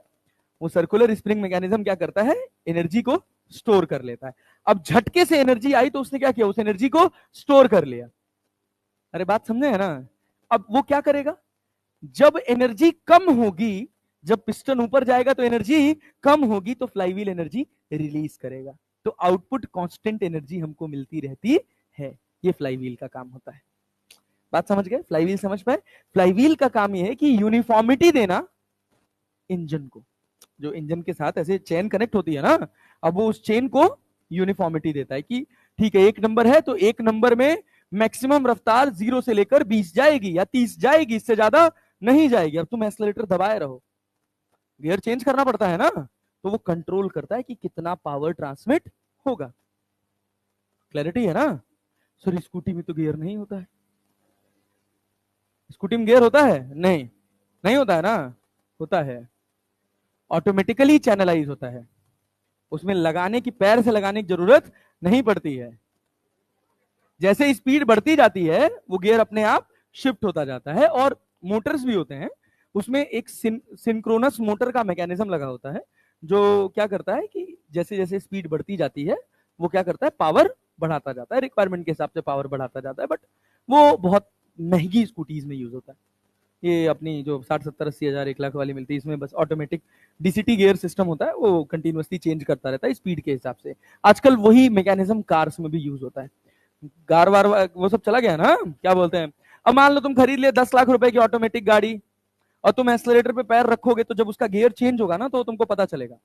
वो सर्कुलर स्प्रिंग मैकेनिज्म क्या करता है, एनर्जी को स्टोर कर लेता है। अब झटके से एनर्जी आई तो उसने क्या किया, उस एनर्जी को स्टोर कर लिया। अरे बात समझे है ना? अब वो क्या करेगा, जब एनर्जी कम होगी, जब पिस्टन ऊपर जाएगा तो एनर्जी कम होगी, तो फ्लाईव्हील एनर्जी रिलीज करेगा, तो आउटपुट कांस्टेंट एनर्जी हमको मिलती रहती है। ये फ्लाईव्हील का काम होता है। बात समझ गए? फ्लाईव्हील समझ पाए? फ्लाईव्हील का काम ये है कि यूनिफॉर्मिटी देना इंजन को। जो इंजन के साथ ऐसे चेन कनेक्ट होती है ना, अब वो उस चेन को यूनिफॉर्मिटी देता है कि ठीक है, 1 नंबर है तो 1 नंबर में मैक्सिमम रफ्तार 0 से लेकर 20 जाएगी या 30 जाएगी, इससे ज्यादा नहीं जाएगी। अब तुम एक्सलरेटर दबाए रहो, गियर चेंज करना पड़ता है ना, तो वो कंट्रोल करता है कि कितना पावर ट्रांसमिट होगा। क्लैरिटी है ना? सर स्कूटी में तो गियर नहीं होता है। स्कूटी में गियर होता है? नहीं, नहीं होता है ना? होता है, ऑटोमेटिकली चैनलाइज होता है, उसमें लगाने की, पैर से लगाने की जरूरत नहीं पड़ती है। जैसे स्पीड बढ़ती जाती है वो गियर अपने आप शिफ्ट होता जाता है। और मोटर्स भी होते हैं, उसमें एक सिंक्रोनस मोटर का मैकेनिज्म लगा होता है, जो क्या करता है कि जैसे जैसे स्पीड बढ़ती जाती है वो क्या करता है, पावर बढ़ाता जाता है, रिक्वायरमेंट के हिसाब से पावर बढ़ाता जाता है। बट वो बहुत महंगी स्कूटीज में यूज होता है। ये अपनी जो 60-70-80 हजार 1 लाख वाली मिलती है, इसमें बस ऑटोमेटिक डीसीटी गियर सिस्टम होता है, वो कंटिन्यूअसली चेंज करता रहता है स्पीड के हिसाब से। आजकल वही मैकेनिज्म कार्स में भी यूज होता है। कार वार वो सब चला गया ना, क्या बोलते हैं। अब मान लो तुम खरीद लिए 10 लाख रुपए की ऑटोमेटिक गाड़ी, और तुम एक्सलरेटर पे पैर रखोगे तो जब उसका गियर चेंज होगा ना तो तुमको पता चलेगा,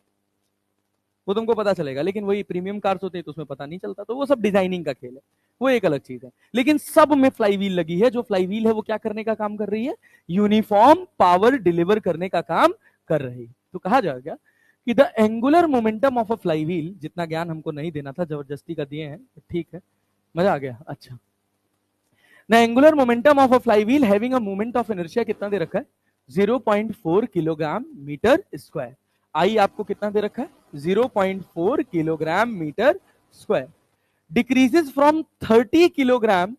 वो तुमको पता चलेगा। लेकिन वही प्रीमियम कार्स होते हैं तो उसमें पता नहीं चलता। तो वो सब डिजाइनिंग का खेल है, वो एक अलग चीज है। लेकिन सब में फ्लाईव्हील लगी है। जो फ्लाईव्हील है वो क्या करने का काम कर रही है, यूनिफॉर्म पावर डिलीवर करने का काम कर रही है। तो कहा जाएगा कि the angular momentum of a flywheel, जितना ज्ञान हमको नहीं देना था जबरदस्ती का दिए हैं, ठीक है, मजा आ गया। अच्छा, the angular momentum of a flywheel having a moment of inertia कितना दे रखा है, 0.4 किलोग्राम मीटर स्क्वायर। आई आपको कितना दे रखा है, 0.4 kilogram metre square. Decreases from 30 kilogram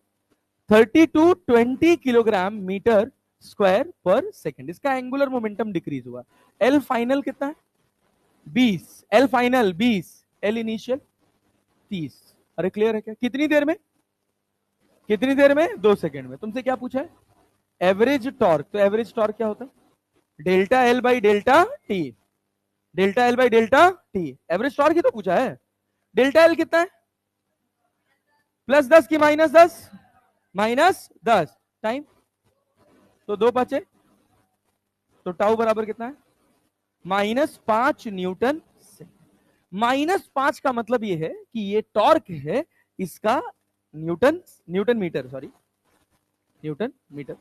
30 to 20 kilogram metre square per second. इसका एंगुलर मोमेंटम डिक्रीज हुआ। एल फाइनल कितना है, 20। L final 20, L initial 30। अरे क्लियर है क्या? कितनी देर में, कितनी देर में, 2 सेकेंड में। तुमसे क्या पूछा है, एवरेज टॉर्क। तो एवरेज टॉर्क क्या होता है, delta L by delta T, delta L by delta T. Average torque ही तो पूछा है। डेल्टा एल कितना है, +10 की -10, -10 टाइम, तो 2 बचे, तो टाउ बराबर कितना है, -5 न्यूटन। -5 का मतलब ये है कि ये टॉर्क है इसका, newton metre, sorry newton metre.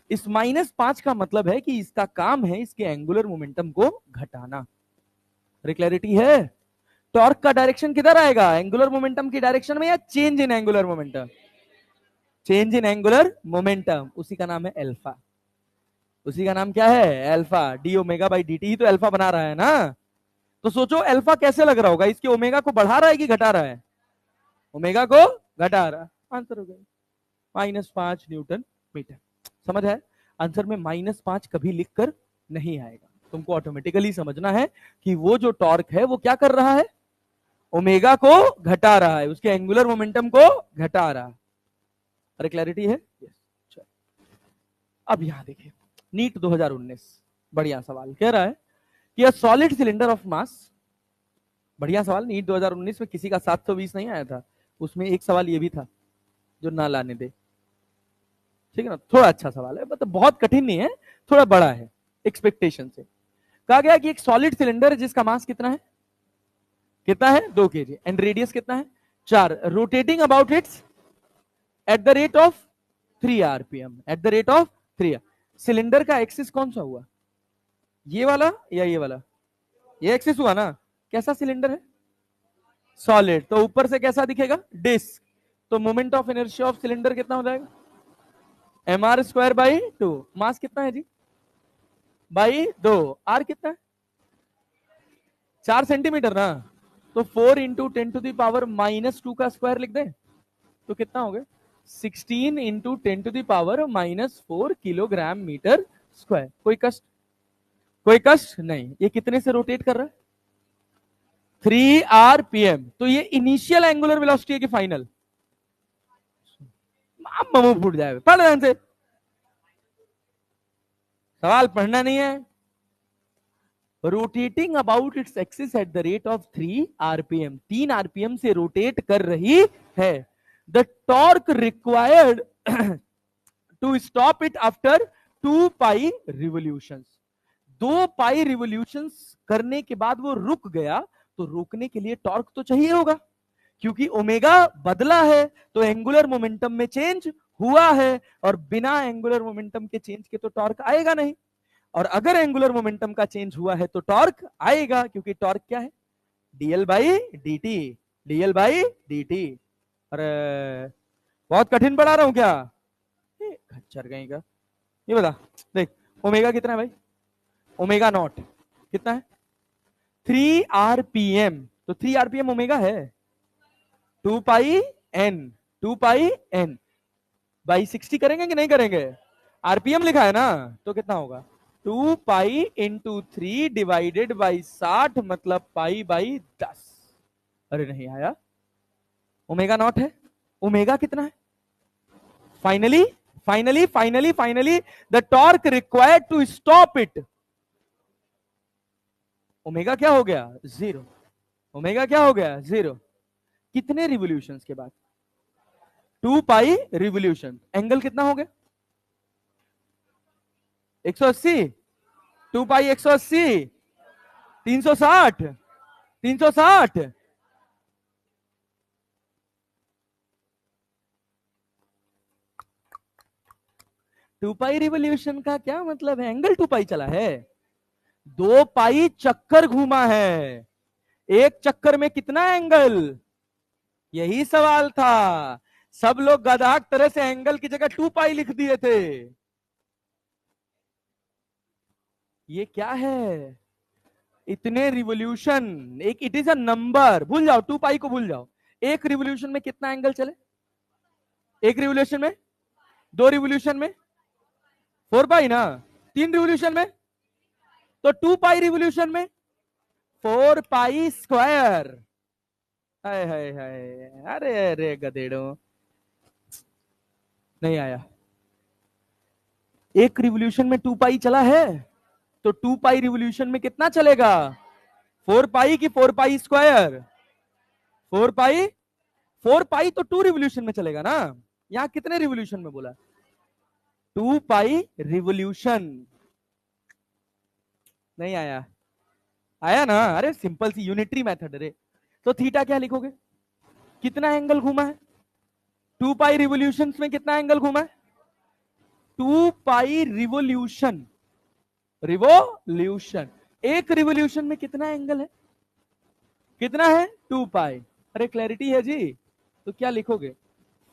इस -5 का मतलब है कि इसका काम है इसके एंगुलर मोमेंटम को घटाना। क्लैरिटी है? टॉर्क का डायरेक्शन किधर आएगा, एंगुलर मोमेंटम की डायरेक्शन में, या change in angular momentum, change in angular momentum, उसी का नाम है अल्फा। उसी का नाम क्या है, alpha. D omega by D T ही तो अल्फा बना रहा है ना। तो सोचो अल्फा कैसे लग रहा होगा, इसके ओमेगा को बढ़ा रहा है कि घटा रहा है, ओमेगा को घटा रहा है। आंसर हो गया -5 न्यूटन मीटर। समझ है, आंसर में -5 कभी लिख कर नहीं आएगा, तुमको ऑटोमेटिकली समझना है कि वो जो टॉर्क है वो क्या कर रहा है, ओमेगा को घटा रहा है, उसके एंगुलर मोमेंटम को घटा रहा है। अरे क्लैरिटी है? yes. अब यहां देखिए, नीट 2019 बढ़िया सवाल कह रहा है कि a solid cylinder of mass, बढ़िया सवाल, नीट 2019 में किसी का 720 नहीं आया था, उसमें एक सवाल ये भी था जो ना लाने दे, ठीक है ना, थोड़ा अच्छा सवाल है, मतलब बहुत कठिन नहीं है, थोड़ा बड़ा है एक्सपेक्टेशन से। कहा गया कि एक सॉलिड सिलेंडर जिसका मास कितना है, कितना है 2 kg एंड रेडियस कितना है 4, rotating about it's eight the rate of 3 RPM, eight the rate of 3। Cylinder का एक्सिस कौन सा हुआ, ये वाला या ये वाला, ये एक्सिस हुआ ना। कैसा सिलेंडर है, सॉलिड, तो ऊपर से कैसा दिखेगा, डिस्क, तो moment of inertia of cylinder कितना हो जाएगा, mr² बाई 2। मास कितना है जी, बाई 2, आर कितना है 4 सेंटीमीटर ना, तो 4 इंटू 10⁻⁻² का स्क्वायर लिख दे, तो कितना हो गया 16 इंटू 10⁻⁻4 किलोग्राम मीटर स्क्वायर। कोई कष्ट, कोई कष्ट नहीं। ये कितने से रोटेट कर रहा है, 3 आरपीएम। तो ये इनिशियल एंगुलर वेलोसिटी है कि फाइनल, मुंह फूट जाएगा, पढ़ ध्यान से, सवाल पढ़ना नहीं है। Rotating about its axis at the rate of 3 RPM, 3 RPM से रोटेट कर रही है। The torque required to stop it after 2 pi revolutions, 2 pi revolutions करने के बाद वो रुक गया, तो रोकने के लिए टॉर्क तो चाहिए होगा, क्योंकि ओमेगा बदला है तो एंगुलर मोमेंटम में चेंज हुआ है, और बिना एंगुलर मोमेंटम के चेंज के तो टॉर्क आएगा नहीं, और अगर एंगुलर मोमेंटम का चेंज हुआ है तो टॉर्क आएगा, क्योंकि टॉर्क क्या है, DL by D T, DL by D T. अरे बहुत कठिन पढ़ा रहा हूं क्या, खच्चर कहीं का। ये बता, देख ओमेगा कितना है भाई, ओमेगा नॉट कितना है 3 आरपीएम, तो 3 आरपीएम ओमेगा है 2 पाई एन, 2 पाई एन बाई 60 करेंगे कि नहीं करेंगे, आरपीएम लिखा है ना, तो कितना होगा 2 पाई इंटू 3 डिवाइडेड बाई 60, मतलब पाई बाई 10। अरे नहीं आया, ओमेगा नॉट है, ओमेगा कितना है, finally finally finally finally the torque required to stop it, omega क्या हो गया 0, ओमेगा क्या हो गया 0। कितने रिवोल्यूशंस के बाद, 2 पाई रिवोल्यूशन, एंगल कितना हो गया 180, 2 पाई 180, 360, 360। 2 पाई रिवोल्यूशन का क्या मतलब है, एंगल 2 पाई चला है, 2 पाई चक्कर घूमा है, एक चक्कर में कितना एंगल, यही सवाल था। सब लोग गधाक तरह से एंगल की जगह 2 पाई लिख दिए थे। ये क्या है, इतने रिवोल्यूशन, एक इट इज अ नंबर, भूल जाओ 2 पाई को भूल जाओ। एक रिवोल्यूशन में कितना एंगल चले, एक रिवोल्यूशन में, 2 रिवोल्यूशन में 4 पाई ना, 3 रिवोल्यूशन में, तो 2 पाई रिवोल्यूशन में 4 पाई स्क्वायर। हाय हाय हाय, अरे अरे गधेड़ो, नहीं आया। एक रिवोल्यूशन में 2 पाई चला है, तो 2 पाई रिवोल्यूशन में कितना चलेगा, 4 पाई की 4 पाई स्क्वायर, 4 पाई, 4 पाई तो 2 रिवोल्यूशन में चलेगा ना, यहां कितने रिवोल्यूशन में बोला, 2 पाई रिवोल्यूशन। नहीं आया, आया ना, अरे सिंपल सी यूनिटरी मेथड रे। तो थीटा क्या लिखोगे, कितना एंगल घूमा है, 2 पाई रिवोल्यूशन में कितना एंगल घूमा है, 2 पाई रिवोल्यूशन, रिवोल्यूशन, एक रिवोल्यूशन में कितना एंगल है, कितना है 2 पाई। अरे क्लैरिटी है जी, तो क्या लिखोगे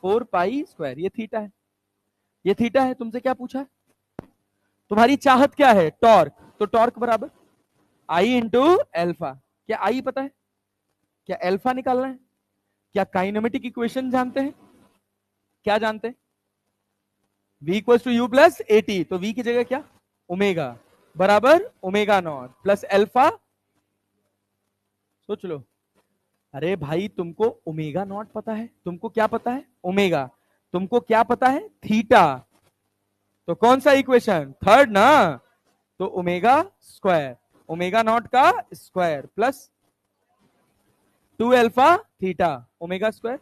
4 पाई स्क्वायर, ये थीटा है, ये थीटा है, तुमसे क्या पूछा, तुम्हारी चाहत क्या है? टॉर्क। तो टॉर्क बराबर आई इंटू एल्फा। क्या आई पता है? क्या एल्फा निकालना है? क्या काइनेमेटिक इक्वेशन जानते हैं? क्या जानते हैं? v equal to U plus A T, तो v की जगह क्या? ओमेगा बराबर ओमेगा नॉट प्लस एल्फा। सोच लो। अरे भाई तुमको ओमेगा नॉट पता है, तुमको क्या पता है? ओमेगा। तुमको क्या पता है? थीटा। तो कौन सा इक्वेशन? थर्ड ना। तो ओमेगा स्क्वायर, ओमेगा नॉट का square plus 2 alpha theta, omega square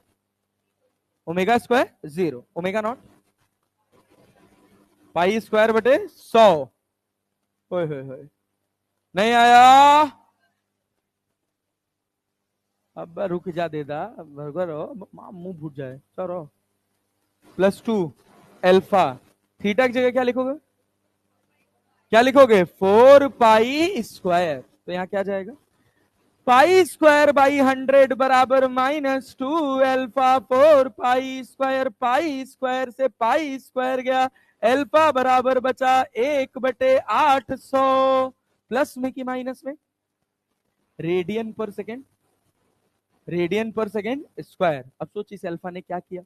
0, omega naught pi square बटे 100। होए होए होए, नहीं आया। अब रुक जा देदा, मुंह फूट जाए। चलो प्लस 2 अल्फा थीटा की जगह क्या लिखोगे? क्या लिखोगे? 4 पाई स्क्वायर। तो यहां क्या जाएगा? पाई स्क्वायर बाई 100 बराबर -2 अल्फा 4 पाई स्क्वायर से पाई स्क्वायर गया, अल्फा बराबर बचा 1/800 प्लस में कि माइनस में? रेडियन पर सेकेंड, रेडियन पर सेकेंड स्क्वायर। अब सोच इस अल्फा ने क्या किया?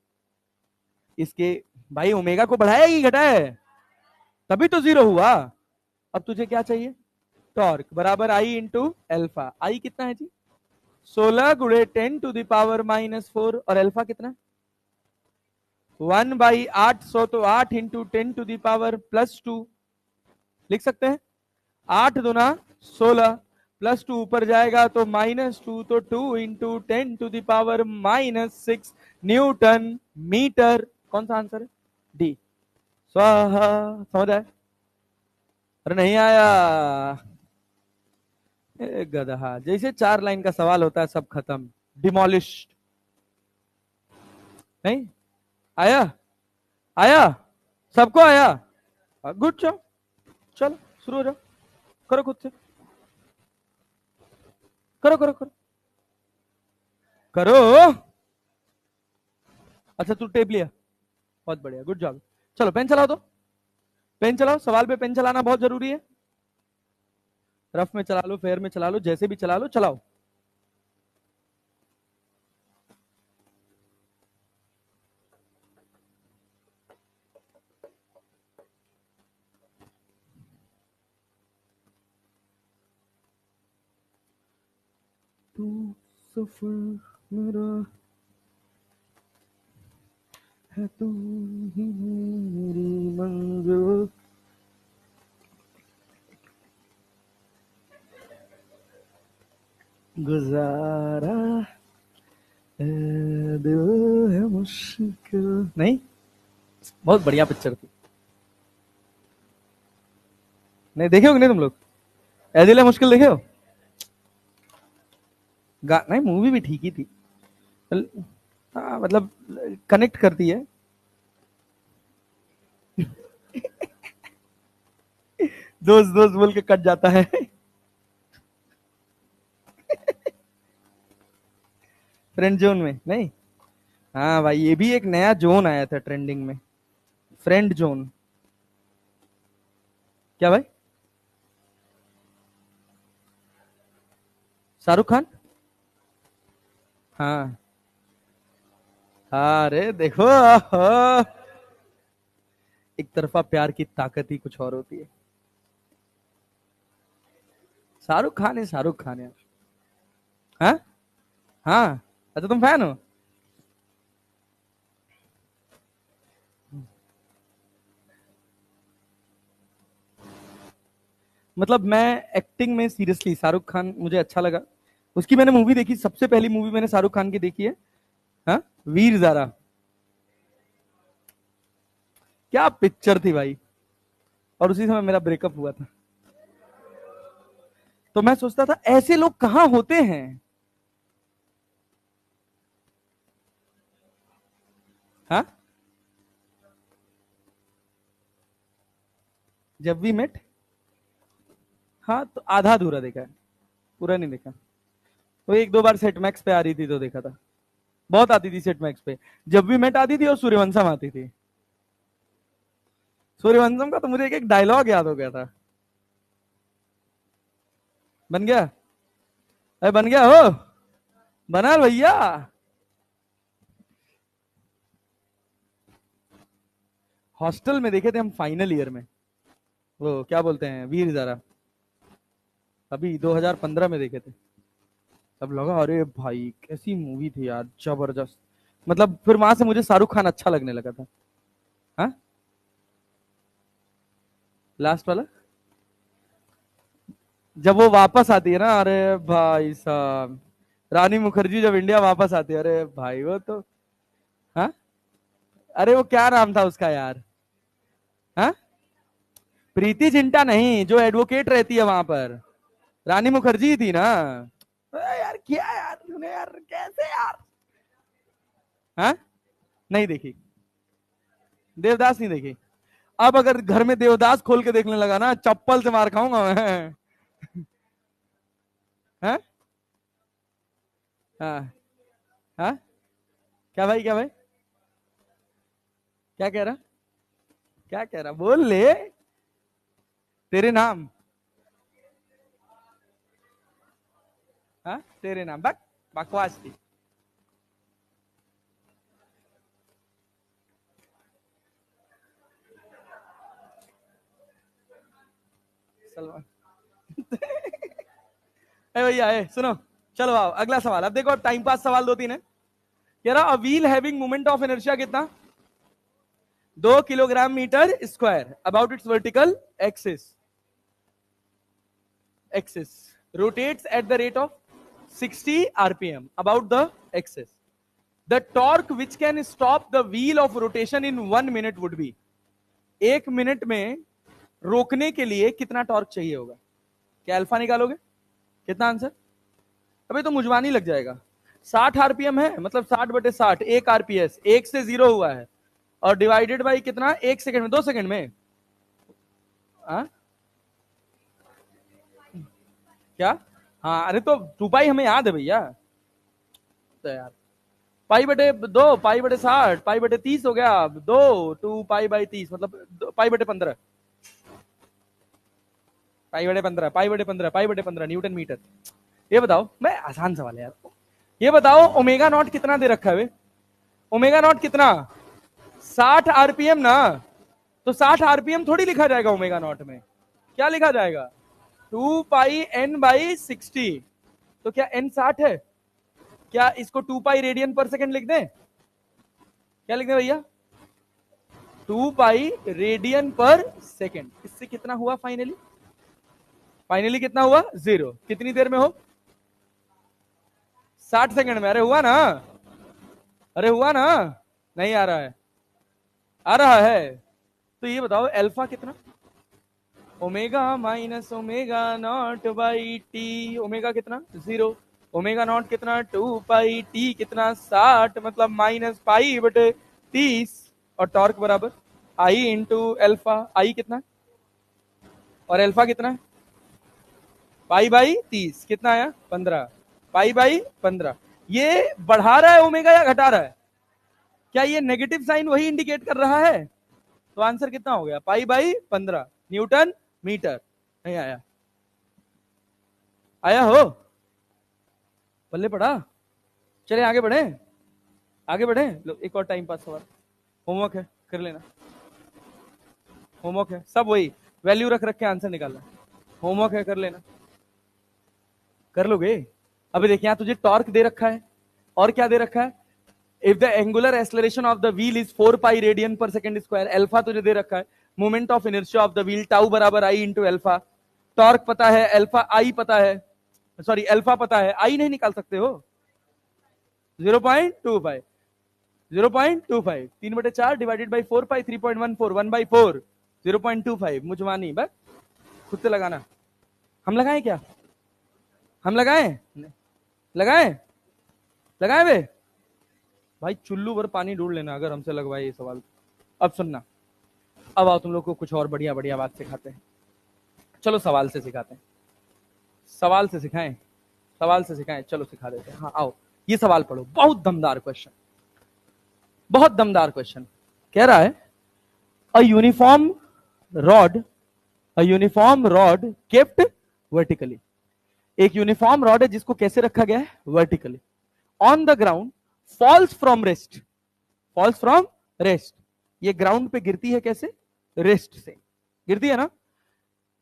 इसके भाई ओमेगा को बढ़ाया कि घटाया? तभी तो 0 हुआ। अब तुझे क्या चाहिए? टॉर्क बराबर आई इंटू एल्फा। आई कितना है जी? 16 गुणे 10 टू द पावर -4, और अल्फा कितना? 1/800, तो 8 इंटू 10 टू द पावर +2 लिख सकते हैं। 8 दूना 16 +2 ऊपर जाएगा तो -2, तो 2 into 10 to the power -6 newton metre. कौन सा आंसर है? डी। स्वाहा। समझ आया? अरे नहीं आया। गधा, जैसे 4 लाइन का सवाल होता है सब खत्म, डिमोलिश्ड। नहीं आया? आया? सबको आया? Good job. चलो शुरू हो जाओ, करो खुद से, करो करो करो करो। अच्छा तू टेप लिया, बहुत बढ़िया, गुड जॉब। चलो पेन चलाओ, तो पेन चलाओ, सवाल पे पेन चलाना बहुत जरूरी है। रफ में चला लो, फेयर में चला लो, जैसे भी चला लो, चलाओ। तू सफर मेरा है, तू ही मेरी मंजिल। गुजारा दिल है मुश्किल। नहीं, बहुत बढ़िया पिक्चर थी। नहीं देखे हो कि नहीं तुम लोग? ए दिल है मुश्किल देखे हो? नहीं मूवी भी ठीक ही थी। हाँ मतलब कनेक्ट करती है। दोस्त दोस्त बोल के कट जाता है। फ्रेंड जोन में नहीं। हाँ भाई, ये भी एक नया जोन आया था ट्रेंडिंग में, फ्रेंड जोन। क्या भाई? शाहरुख खान। हाँ अरे देखो, एक तरफा प्यार की ताकत ही कुछ और होती है। शाहरुख खान है, शाहरुख खान है। हाँ हाँ। अच्छा तुम फैन हो? मतलब मैं एक्टिंग में सीरियसली शाहरुख खान मुझे अच्छा लगा। उसकी मैंने मूवी देखी, सबसे पहली मूवी मैंने शाहरुख खान की देखी है, हाँ, वीर ज़ारा। क्या पिक्चर थी भाई। और उसी समय मेरा ब्रेकअप हुआ था, तो मैं सोचता था ऐसे लोग कहां होते हैं। हाँ, जब वी मेट। हाँ तो आधा अधूरा देखा है, पूरा नहीं देखा। वो एक दो बार सेट मैक्स पे आ रही थी तो देखा था। बहुत आती थी सेट मैक्स पे, जब भी मेट आती थी और सूर्यवंशम आती थी। सूर्यवंशम का तो मुझे एक एक डायलॉग याद हो गया था। बन गया? अरे बन गया हो, बना भैया। हॉस्टल में देखे थे हम फाइनल ईयर में, वो क्या बोलते हैं, वीर ज़ारा, अभी 2015 में देखे थे। तब लगा अरे भाई कैसी मूवी थी यार, जबरदस्त। मतलब फिर वहां से मुझे शाहरुख खान अच्छा लगने लगा था। हाँ, लास्ट वाला जब वो वापस आती है ना, अरे भाई साहब, रानी मुखर्जी जब इंडिया वापस आती है, अरे भाई वो तो। हाँ, अरे वो क्या नाम था उसका यार? हाँ, प्रीति जिंटा नहीं, जो एडवोकेट रहती है वहां पर, रानी मुखर्जी थी ना। अरे यार क्या यार तूने यार, कैसे यार? हाँ, नहीं देखी, देवदास नहीं देखी। अब अगर घर में देवदास खोल के देखने लगा ना, चप्पल से मार खाऊंगा मैं। हाँ, हाँ, हाँ, क्या भाई, क्या भाई, क्या कह रहा, क्या कह रहा, बोल ले। तेरे नाम, हाँ तेरे नाम, बक बकवास थी। सलमान। ए भैया ए सुनो, चलो आओ अगला सवाल। अब देखो, टाइम पास सवाल दो तीन है। कह रहा, a wheel having moment of inertia कितना? 2 kilogram metre square about its vertical axis, axis rotates at the rate of 60 rpm about the axis. The torque which can stop the wheel of rotation in 1 minute would be, 1 minute में रोकने के लिए कितना torque चाहिए होगा? क्या alpha निकालोगे? कितना आंसर? अबे तो मुझवानी लग जाएगा। 60 आरपीएम है, मतलब 60/60, 1 आरपीएस, 1 से 0 हुआ है, और डिवाइडेड बाई कितना, 1 सेकंड में, 2 सेकंड में। आ? क्या? हाँ, अरे तो 2 पाई हमें याद है भैया। तो यार पाई/2, पाई/60, पाई/30 हो गया। 2 2 पाई/30 मतलब पाई/15, पाई/15, पाई/15, पाई/15 न्यूटन मीटर। ये बताओ, मैं आसान सवाल है यार, ये बताओ ओमेगा नॉट कितना दे रखा है वे? ओमेगा नॉट कितना? 60 आरपीएम ना। तो 60 आरपीएम थोड़ी लिखा जाएगा ओमेगा नॉट में, क्या लिखा जाएगा? 2 पाई n/60। तो क्या n 60 है? क्या इसको 2 पाई रेडियन पर सेकेंड लिख दें? क्या लिख दें भैया? 2 पाई रेडियन पर सेकेंड। इससे कितना हुआ फाइनली? फाइनली कितना हुआ? 0। कितनी देर में हो? 60 सेकंड में। अरे हुआ ना, अरे हुआ ना, नहीं आ रहा है? आ रहा है। तो ये बताओ अल्फा कितना? Omega minus omega naught by T. Omega कितना? 0। ओमेगा नॉट कितना? 2 पाई, टी कितना? 60, मतलब -पाई/30। और टॉर्क बराबर आई इंटू अल्फा। आई कितना और अल्फा कितना है? पाई/30 कितना आया? 15। पाई/15। ये बढ़ा रहा है ओमेगा या घटा रहा है? क्या ये नेगेटिव साइन वही इंडिकेट कर रहा है? तो आंसर कितना हो गया? पाई/15 न्यूटन मीटर। नहीं आया? आया हो? बल्ले पड़ा। चले आगे बढ़े, आगे बढ़े। लो एक और टाइम पास सवाल, होमवर्क है, कर लेना। होमवर्क है सब वही, वैल्यू रख रख के आंसर निकालना। होमवर्क है, कर लेना। कर लोगे? अभी देखिए, यहां तुझे टॉर्क दे रखा है, और क्या दे रखा है? If the angular acceleration of the wheel is 4 pi radian पर सेकेंड स्क्वायर। अल्फा तुझे दे रखा है, moment of inertia of the wheel tau बराबर आई इंटू अल्फा। टॉर्क पता है, अल्फा आई पता है, सॉरी अल्फा पता है, आई नहीं निकाल सकते हो? 0.25, 0.25, 3/4 डिवाइडेड बाई 4 पाई, 3.14, 1/4, 0.25। मुझवानी बस, खुद से लगाना। हम लगाएं क्या? हम लगाएं? लगाएं? लगाएं वे? भाई चुल्लू भर पानी ढूंढ लेना अगर हमसे लगवाए ये सवाल। अब सुनना, अब आओ तुम लोग को कुछ और बढ़िया बढ़िया बात सिखाते हैं। चलो सवाल से सिखाते हैं, सवाल से सिखाएं, सवाल से सिखाएं, चलो सिखा देते हैं। हाँ आओ, ये सवाल पढ़ो, बहुत दमदार क्वेश्चन, बहुत दमदार क्वेश्चन। कह रहा है, a uniform rod, a uniform rod kept vertically, एक यूनिफॉर्म रॉड है जिसको कैसे रखा गया है, vertically, on the ground, falls from rest, falls from rest, ये ग्राउंड पे गिरती है कैसे, रेस्ट से गिरती है ना,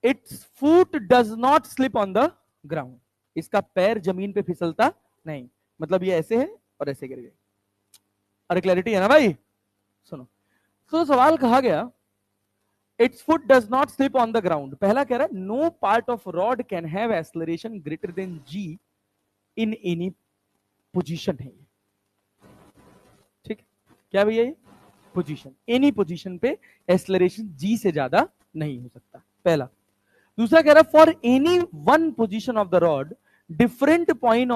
it's foot does not slip on the ground, इसका पैर जमीन पे फिसलता नहीं, मतलब ये ऐसे है और ऐसे गिर गए। अरे क्लैरिटी है ना भाई, सुनो, तो सवाल कहा गया its foot does not slip on the ground, पहला कह रहा है no part of rod can have acceleration greater than G in any position है, ठीक, क्या भैया ये पोजीशन, एनी पोजीशन पे एक्सेलरेशन जी से ज्यादा नहीं हो सकता, पहला। दूसरा कह रहा है for any one position of the rod different point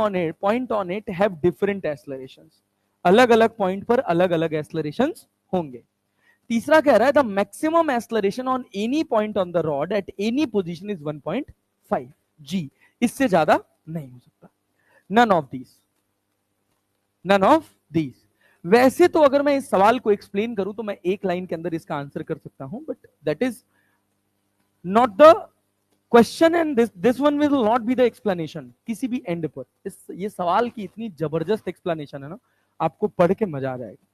on it have different accelerations, अलग अलग पॉइंट पर अलग अलग एक्सेलरेशंस होंगे। तीसरा कह रहा है the maximum acceleration on any point on the rod at any position is 1.5 G, इससे ज्यादा नहीं हो सकता। None of these, none of these. वैसे तो अगर मैं इस सवाल को एक्सप्लेन करूं तो मैं एक लाइन के अंदर इसका आंसर कर सकता हूं, but that is not the question and this one will not be the explanation किसी भी एंड पर। ये सवाल की इतनी जबरदस्त एक्सप्लेनेशन है ना, आपको पढ़ के मजा आ जाएगा।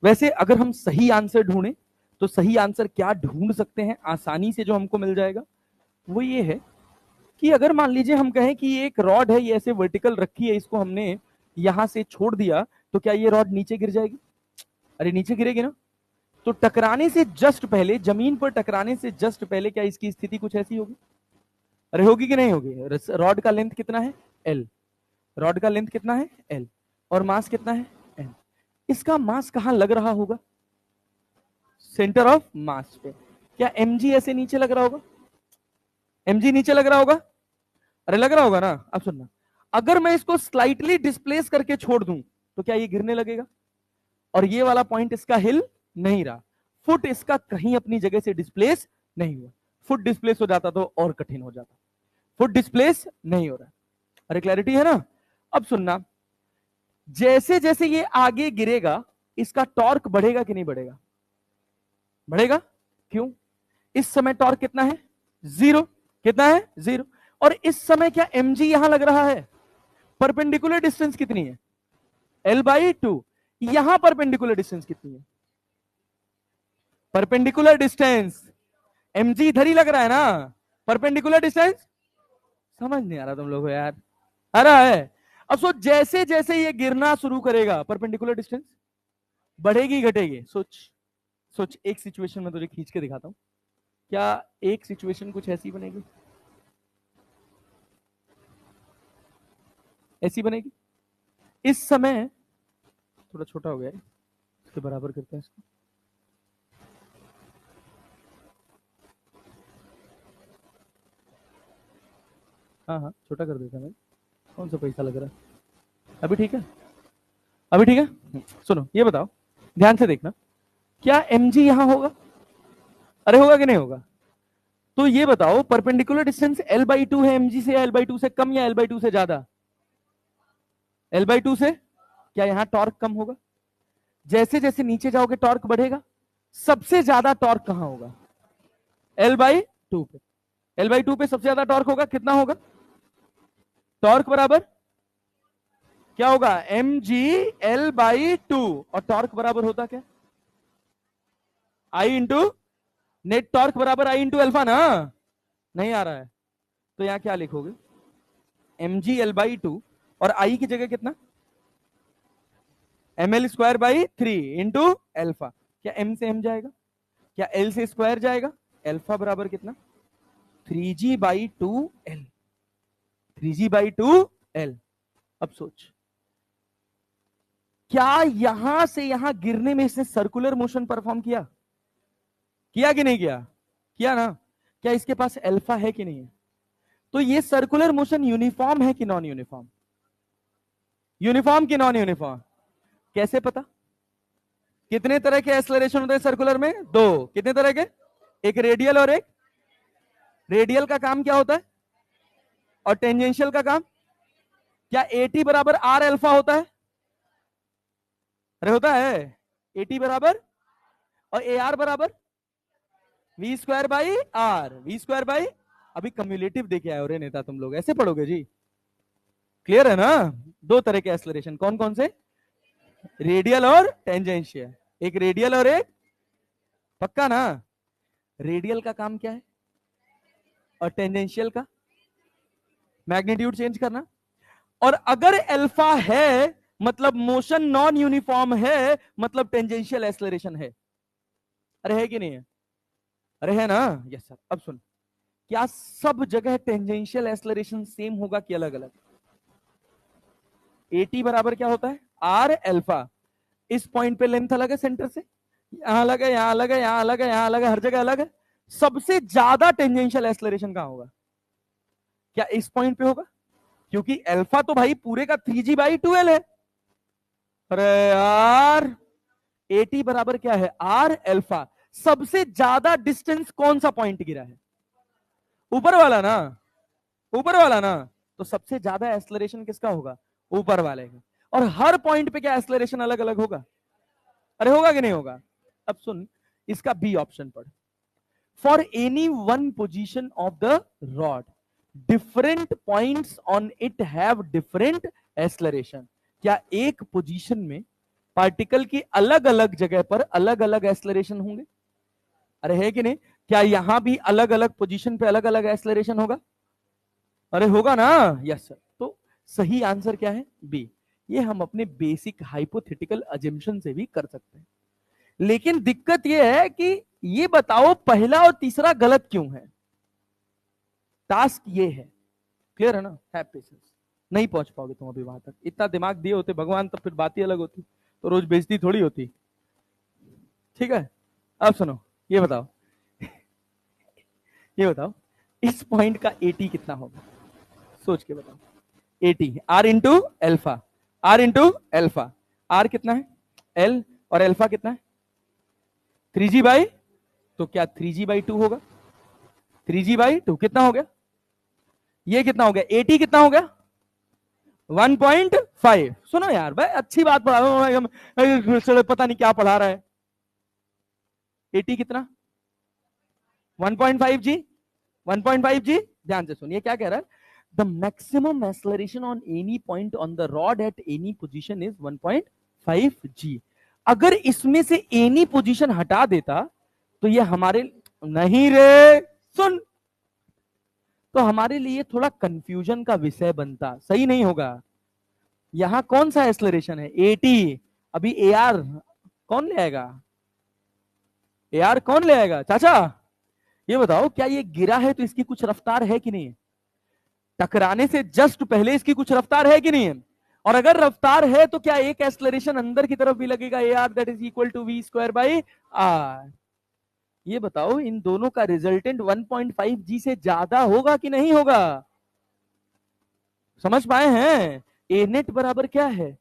वैसे अगर हम सही आंसर ढूंढें तो सही आंसर क्या ढूंढ सकते हैं आसानी से जो हमको मिल जाएगा, वो ये है कि अगर मान लीजिए हम कहें कि ये एक रॉड है, ये ऐसे वर्टिकल रखी है, इसको हमने यहां से छोड़ दिया, तो क्या ये रॉड नीचे गिर जाएगी? अरे नीचे गिरेगी ना। तो टकराने से जस्ट पहले, जमीन पर टकराने से जस्ट पहले क्या इसकी स्थिति कुछ ऐसी होगी? अरे होगी कि नहीं होगी? रॉड का लेंथ कितना है? एल। रॉड का लेंथ कितना है? एल। और मास कितना है? एम। इसका मास कहां लग रहा होगा? सेंटर ऑफ मास पे। क्या mg ऐसे नीचे लग रहा होगा? mg नीचे लग रहा होगा? अरे लग रहा होगा ना। अब सुनना, अगर मैं इसको स्लाइटली डिस्प्लेस करके छोड़ दूं तो क्या ये गिरने लगेगा? और ये वाला पॉइंट इसका हिल नहीं रहा, फुट इसका कहीं अपनी जगह से डिस्प्लेस नहीं हुआ। फुट डिस्प्लेस हो जाता तो और कठिन हो जाता, फुट डिस्प्लेस नहीं हो रहा। अरे क्लैरिटी है ना? अब सुनना, जैसे जैसे ये आगे गिरेगा इसका टॉर्क बढ़ेगा कि नहीं बढ़ेगा? बढ़ेगा। क्यों? इस समय टॉर्क कितना है? जीरो। कितना है? जीरो। और इस समय क्या mg यहां लग रहा है? परपेंडिकुलर डिस्टेंस कितनी है? l/2। यहां परपेंडिकुलर डिस्टेंस कितनी है? परपेंडिकुलर डिस्टेंस mg इधर ही लग रहा है ना, परपेंडिकुलर डिस्टेंस। समझ नहीं आ रहा तुम लोगों को यार? आ रहा है? अब सोच, जैसे जैसे ये गिरना शुरू करेगा परपेंडिकुलर डिस्टेंस बढ़ेगी घटेगी? सोच सोच, एक सिचुएशन में तुझे खींच के दिखाता हूं, क्या एक सिचुएशन कुछ ऐसी बनेगी, ऐसी बनेगी। इस समय थोड़ा छोटा हो गया है, इसके बराबर करते हैं इसको। हाँ हाँ छोटा कर देता मैं, कौन सा पैसा लग रहा है? अभी ठीक है? अभी ठीक है? सुनो ये बताओ, ध्यान से देखना, क्या mg यहां होगा? अरे होगा कि नहीं होगा? तो ये बताओ, परपेंडिकुलर डिस्टेंस l/2 है mg से, या l/2 से कम, या l/2 से ज्यादा? l/2 से। क्या यहां टॉर्क कम होगा? जैसे जैसे नीचे जाओगे टॉर्क बढ़ेगा। सबसे ज्यादा टॉर्क कहां होगा? l/2 पे। l/2 पे सबसे ज्यादा टॉर्क होगा, कितना होगा? टॉर्क बराबर क्या होगा? mg l/2। और टॉर्क बराबर होता क्या? आई इंटू नेट टॉर्क बराबर आई इंटू अल्फा ना। नहीं आ रहा है तो यहां क्या लिखोगे? mg l/2 और आई की जगह कितना? ml²/3 into alpha. क्या m से m जाएगा? क्या l से स्क्वायर जाएगा? एल्फा बराबर कितना? 3g/2l। 3g/2l। अब सोच, क्या यहां से यहां गिरने में इसने सर्कुलर मोशन परफॉर्म किया? किया कि नहीं किया? किया ना। क्या इसके पास अल्फा है कि नहीं है? तो ये सर्कुलर मोशन यूनिफॉर्म है कि नॉन यूनिफॉर्म? यूनिफॉर्म कि नॉन यूनिफॉर्म? कैसे पता? कितने तरह के एक्सेलरेशन होते हैं सर्कुलर में? दो। कितने तरह के? एक रेडियल और एक। रेडियल का काम क्या होता है? और टेंजेंशियल का काम क्या? AT बराबर आर अल्फा होता है? अरे होता है। AT बराबर, और AR बराबर V square by R, V square by, अभी कम्युलेटिव देके आए हो रे नेता तुम लोग, ऐसे पढ़ोगे जी? क्लियर है ना? दो तरह के एक्सलरेशन, कौन कौन से? रेडियल और टेंजेंशियल। एक रेडियल और एक, पक्का ना? रेडियल का काम क्या है और टेंजेंशियल का? मैग्नीट्यूड चेंज करना। और अगर अल्फा है मतलब मोशन नॉन यूनिफॉर्म है, मतलब टेंजेंशियल एक्सलरेशन है। अरे है कि नहीं है? अरे है ना? Yes sir. अब सुन, क्या सब जगह टेंजेंशियल एक्सलरेशन सेम होगा कि अलग अलग? एटी बराबर क्या होता है? R alpha. इस पॉइंट पे लेंथ अलग है सेंटर से, यहां अलग है, यहां अलग है, यहां अलग है, यहां अलग है, हर जगह अलग है। सबसे ज्यादा टेंजेंशियल एक्सलरेशन कहां होगा? क्या इस पॉइंट पे होगा? क्योंकि अल्फा तो भाई पूरे का 3g/12 है। अरे यार, एटी बराबर क्या है? R alpha. सबसे ज्यादा डिस्टेंस कौन सा पॉइंट गिरा है? ऊपर वाला ना, ऊपर वाला ना। तो सबसे ज्यादा एक्सलरेशन किसका होगा? ऊपर वाले का। और हर पॉइंट पे क्या एक्सलरेशन अलग अलग होगा? अरे होगा कि नहीं होगा? अब सुन, इसका बी ऑप्शन पढ़। For any one position of the rod, different points on it have different acceleration. क्या एक पोजीशन में पार्टिकल की अलग अलग जगह पर अलग अलग एक्सलरेशन होंगे? अरे है कि नहीं? क्या यहां भी अलग अलग पोजीशन पे अलग अलग एक्सलरेशन होगा? अरे होगा ना? Yes sir. तो सही आंसर क्या है? बी। ये हम अपने बेसिक हाइपोथेटिकल अजम्पशन से भी कर सकते हैं। लेकिन दिक्कत यह है कि ये बताओ पहला और तीसरा गलत क्यों है? टास्क ये है। क्लियर है ना? है पेशेंस। नहीं पहुंच पाओगे तुम अभी वहां तक। इतना दिमाग दिए होते भगवान तो फिर बात ही अलग होती, तो रोज बेइज्जती थोड़ी होती। ठीक है, अब सुनो, ये बताओ, ये बताओ, इस पॉइंट का एटी कितना होगा? सोच के बताओ। A T R into alpha, R into alpha. R कितना है? एल। और एल्फा कितना है? 3g/, तो क्या 3g/2 होगा? 3g/2 कितना हो गया? ये कितना हो गया? एटी कितना हो गया? 1.5। सुनो यार भाई, अच्छी बात पढ़ा रहा हूं, पता नहीं क्या पढ़ा रहा है। एटी कितना? 1.5g। 1.5g, ध्यान से सुनिए क्या कह रहा है। The maximum acceleration on any point on the rod at any position is 1.5g। अगर इसमें से एनी पोजीशन हटा देता तो ये हमारे, नहीं रे, सुन, तो हमारे लिए थोड़ा कंफ्यूजन का विषय बनता, सही नहीं होगा। यहां कौन सा एक्सलरेशन है? एटी। अभी ए आर कौन ले आएगा? ए आर कौन ले आएगा चाचा? ये बताओ, क्या ये गिरा है तो इसकी कुछ रफ्तार है कि नहीं? टकराने से जस्ट पहले इसकी कुछ रफ्तार है कि नहीं है? और अगर रफ्तार है तो क्या एक एक्सलरेशन अंदर की तरफ भी लगेगा, A R that is equal to V square by R. ये बताओ, इन दोनों का रिजल्टेंट 1.5g से ज्यादा होगा कि नहीं होगा? समझ पाए हैं? ए नेट बराबर क्या है?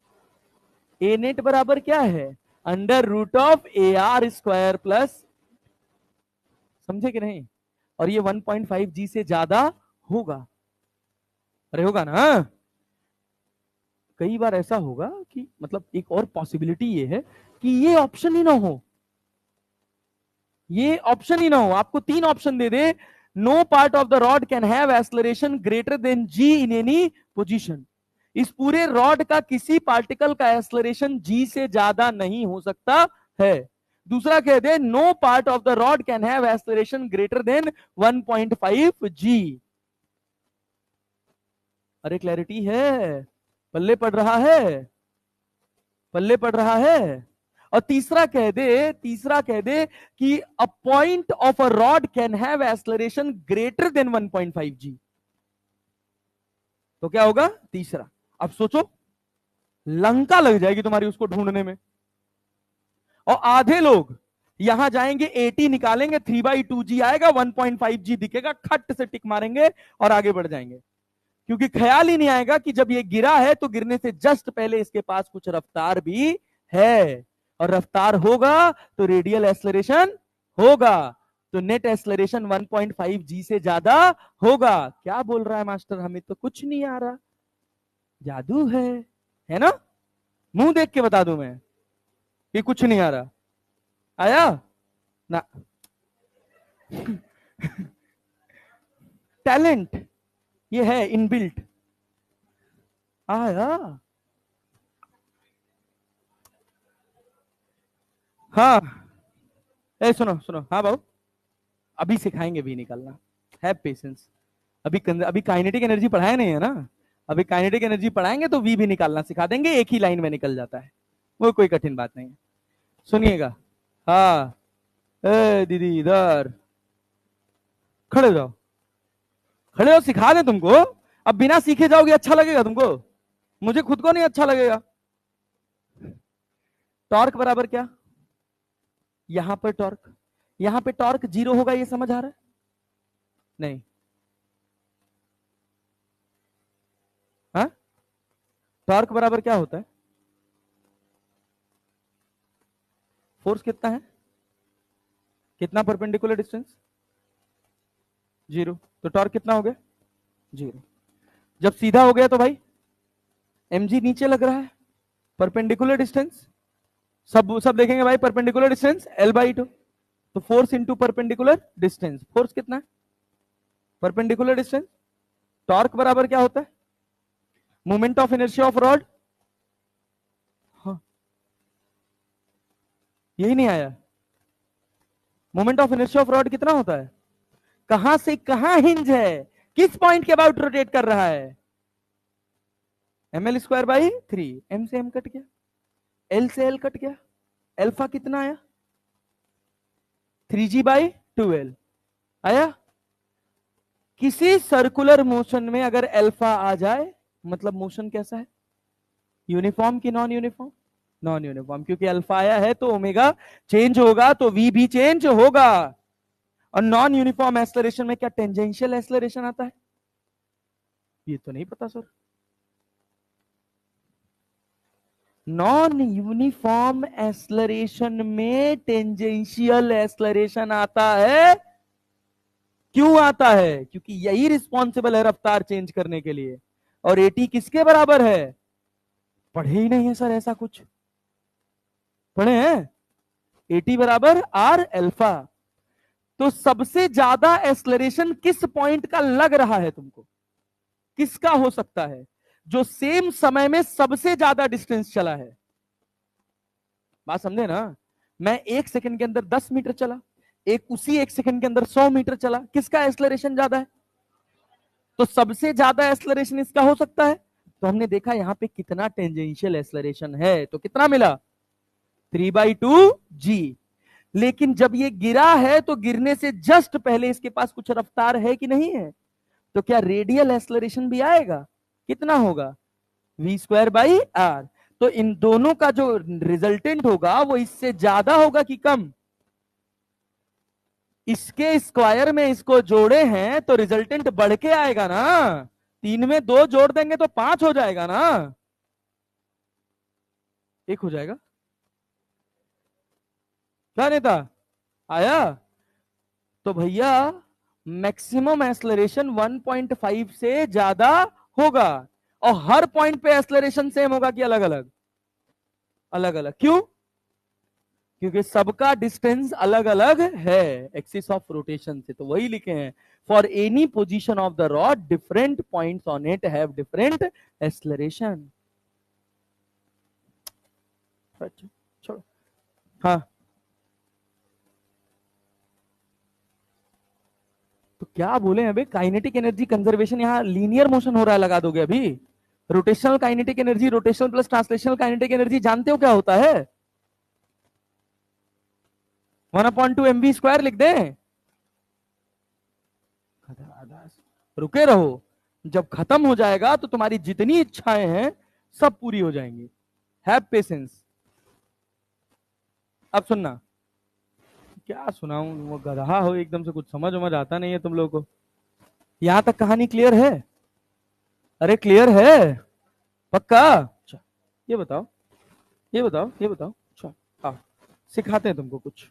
ए नेट बराबर क्या है? Under root of A R square plus, समझे कि नहीं? और ये 1.5g से ज्यादा होगा। अरे होगा ना? कई बार ऐसा होगा कि मतलब एक और पॉसिबिलिटी ये है कि ये ऑप्शन ही ना हो, ये ऑप्शन ही ना हो, आपको तीन ऑप्शन दे दे। No part of the rod can have acceleration greater than G in any position. इस पूरे रॉड का किसी पार्टिकल का एक्सलरेशन जी से ज्यादा नहीं हो सकता है। दूसरा कह दे, no part of the rod can have acceleration greater than 1.5g। अरे क्लैरिटी है? पल्ले पड़ रहा है? पल्ले पड़ रहा है? और तीसरा कह दे, तीसरा कह दे कि a point of a rod can have acceleration greater than 1.5g। तो क्या होगा तीसरा? अब सोचो, लंका लग जाएगी तुम्हारी उसको ढूंढने में। और आधे लोग यहां जाएंगे, 80 निकालेंगे, 3/2g आएगा, 1.5g दिखेगा, खट से टिक मारेंगे और आगे बढ़ जाएंगे। क्योंकि ख्याल ही नहीं आएगा कि जब ये गिरा है तो गिरने से जस्ट पहले इसके पास कुछ रफ्तार भी है, और रफ्तार होगा तो रेडियल एक्सलरेशन होगा, तो नेट एक्सलरेशन 1.5g से ज्यादा होगा। क्या बोल रहा है मास्टर? हमें तो कुछ नहीं आ रहा, जादू है ना? मुंह देख के बता दूं मैं कि कुछ नहीं आ रहा? आया ना? टैलेंट ये है इनबिल्ट। आया हाँ। ए सुनो सुनो, हाँ बाबू, अभी सिखाएंगे भी निकालना, है पेशेंस। अभी काइनेटिक एनर्जी पढ़ाया नहीं है ना, अभी काइनेटिक एनर्जी पढ़ाएंगे तो वी भी निकालना सिखा देंगे, एक ही लाइन में निकल जाता है, वो कोई कठिन बात नहीं है। सुनिएगा, हाँ, ए दीदी इधर खड़े हो जाओ, खड़े हो, सिखा दें तुमको। अब बिना सीखे जाओगे, अच्छा लगेगा तुमको? मुझे खुद को नहीं अच्छा लगेगा। टॉर्क बराबर क्या, यहां पर टॉर्क, यहां पे टॉर्क जीरो होगा, ये समझ आ रहा है? नहीं, हाँ, टॉर्क बराबर क्या होता है? फोर्स कितना है, कितना परपेंडिकुलर डिस्टेंस, जीरो, तो टॉर्क कितना हो गया, जीरो। जब सीधा हो गया तो भाई mg नीचे लग रहा है, परपेंडिकुलर डिस्टेंस, सब सब देखेंगे भाई, परपेंडिकुलर डिस्टेंस L/2, तो force into perpendicular distance, force कितना है, परपेंडिकुलर डिस्टेंस। टॉर्क बराबर क्या होता है, moment of inertia of rod. हाँ, यही नहीं आया, moment of inertia of rod कितना होता है, कहां से कहां हिंज है, किस पॉइंट के अबाउट रोटेट कर रहा है, ml²/3, m से m कट गया, l से l कट गया, अल्फा कितना आया, 3g/2l आया। किसी सर्कुलर मोशन में अगर अल्फा आ जाए, मतलब मोशन कैसा है, यूनिफॉर्म की नॉन यूनिफॉर्म, नॉन यूनिफॉर्म, क्योंकि अल्फा आया है तो ओमेगा चेंज होगा, तो वी भी चेंज होगा। और नॉन यूनिफॉर्म एक्सलरेशन में क्या टेंजेंशियल एक्सलरेशन आता है, ये तो नहीं पता सर। नॉन यूनिफॉर्म एक्सलरेशन में टेंजेंशियल एक्सलरेशन आता है, क्यों आता है, क्योंकि यही रिस्पॉन्सिबल है रफ्तार चेंज करने के लिए। और एटी किसके बराबर है, पढ़े ही नहीं है सर ऐसा कुछ, पढ़े हैं, एटी बराबर आर अल्फा। तो सबसे ज्यादा एक्सलरेशन किस पॉइंट का लग रहा है तुमको, किसका हो सकता है, जो सेम समय में सबसे ज्यादा डिस्टेंस चला है। बात समझे ना, मैं 1 सेकंड के अंदर 10 मीटर चला, एक उसी 1 सेकंड के अंदर 100 मीटर चला, किसका एक्सलरेशन ज्यादा है, तो सबसे ज्यादा एक्सलरेशन इसका हो सकता है। तो हमने देखा यहां पे कितना टेंजेंशियल एक्सलरेशन है, तो कितना मिला, 3/2g। लेकिन जब ये गिरा है तो गिरने से जस्ट पहले इसके पास कुछ रफ्तार है कि नहीं है, तो क्या रेडियल एक्सलरेशन भी आएगा, कितना होगा, v²/r। तो इन दोनों का जो रिजल्टेंट होगा वो इससे ज्यादा होगा कि कम, इसके स्क्वायर में इसको जोड़े हैं तो रिजल्टेंट बढ़ के आएगा ना, 3 में 2 जोड़ देंगे तो 5 हो जाएगा ना, 1 हो जाएगा, क्या नेता आया। तो भैया मैक्सिमम एक्सलरेशन 1.5 से ज्यादा होगा, और हर पॉइंट पे एक्सलरेशन सेम होगा कि अलग अलग, अलग अलग, क्यों, क्योंकि सबका डिस्टेंस अलग अलग है एक्सिस ऑफ रोटेशन से, तो वही लिखे हैं, for any position of the rod different points on it have different acceleration. छोड़ो, हाँ, तो क्या बोले अबे, काइनेटिक एनर्जी कंजर्वेशन, यहाँ लीनियर मोशन हो रहा है, लगा दोगे अभी, rotational kinetic energy, rotational plus translational kinetic energy जानते हो क्या होता है, 1/2 mv² लिख दें, रुके रहो, जब खत्म हो जाएगा तो तुम्हारी जितनी इच्छाएं हैं सब पूरी हो जाएंगी, हैव पेशेंस। अब सुनना, क्या सुनाऊं, वो गधा हो एकदम से, कुछ समझ वमझ आता नहीं है तुम लोगों को। यहां तक कहानी क्लियर है, अरे क्लियर है पक्का, अच्छा, ये बताओ, ये बताओ, ये बताओ, अच्छा, हाँ, सिखाते हैं तुमको कुछ।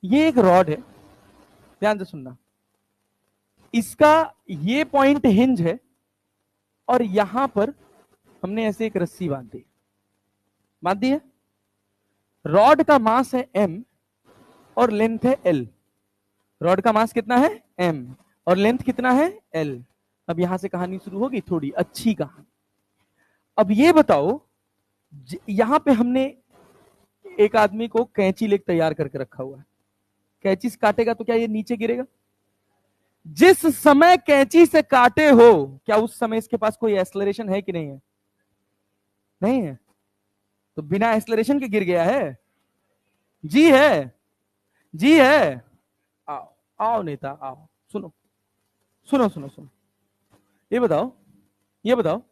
ये एक रॉड है, ध्यान से सुनना, इसका ये पॉइंट हिंज है, और यहां पर हमने ऐसे एक रस्सी बांध दी है, रॉड का मास है m और लेंथ है l, रॉड का मास कितना है m और लेंथ कितना है l। अब यहां से कहानी शुरू होगी, थोड़ी अच्छी कहानी। अब ये बताओ, यहां पे हमने एक आदमी को कैंची लेकर तैयार करके रखा हुआ है, कैंची से काटेगा तो क्या ये नीचे गिरेगा? जिस समय कैंची से काटे हो, क्या उस समय इसके पास कोई एक्सलरेशन है कि नहीं है? नहीं है, तो बिना एक्सलरेशन के गिर गया है? जी है, जी है। आओ आओ नेता आओ, सुनो सुनो सुनो सुनो, ये बताओ, ये बताओ,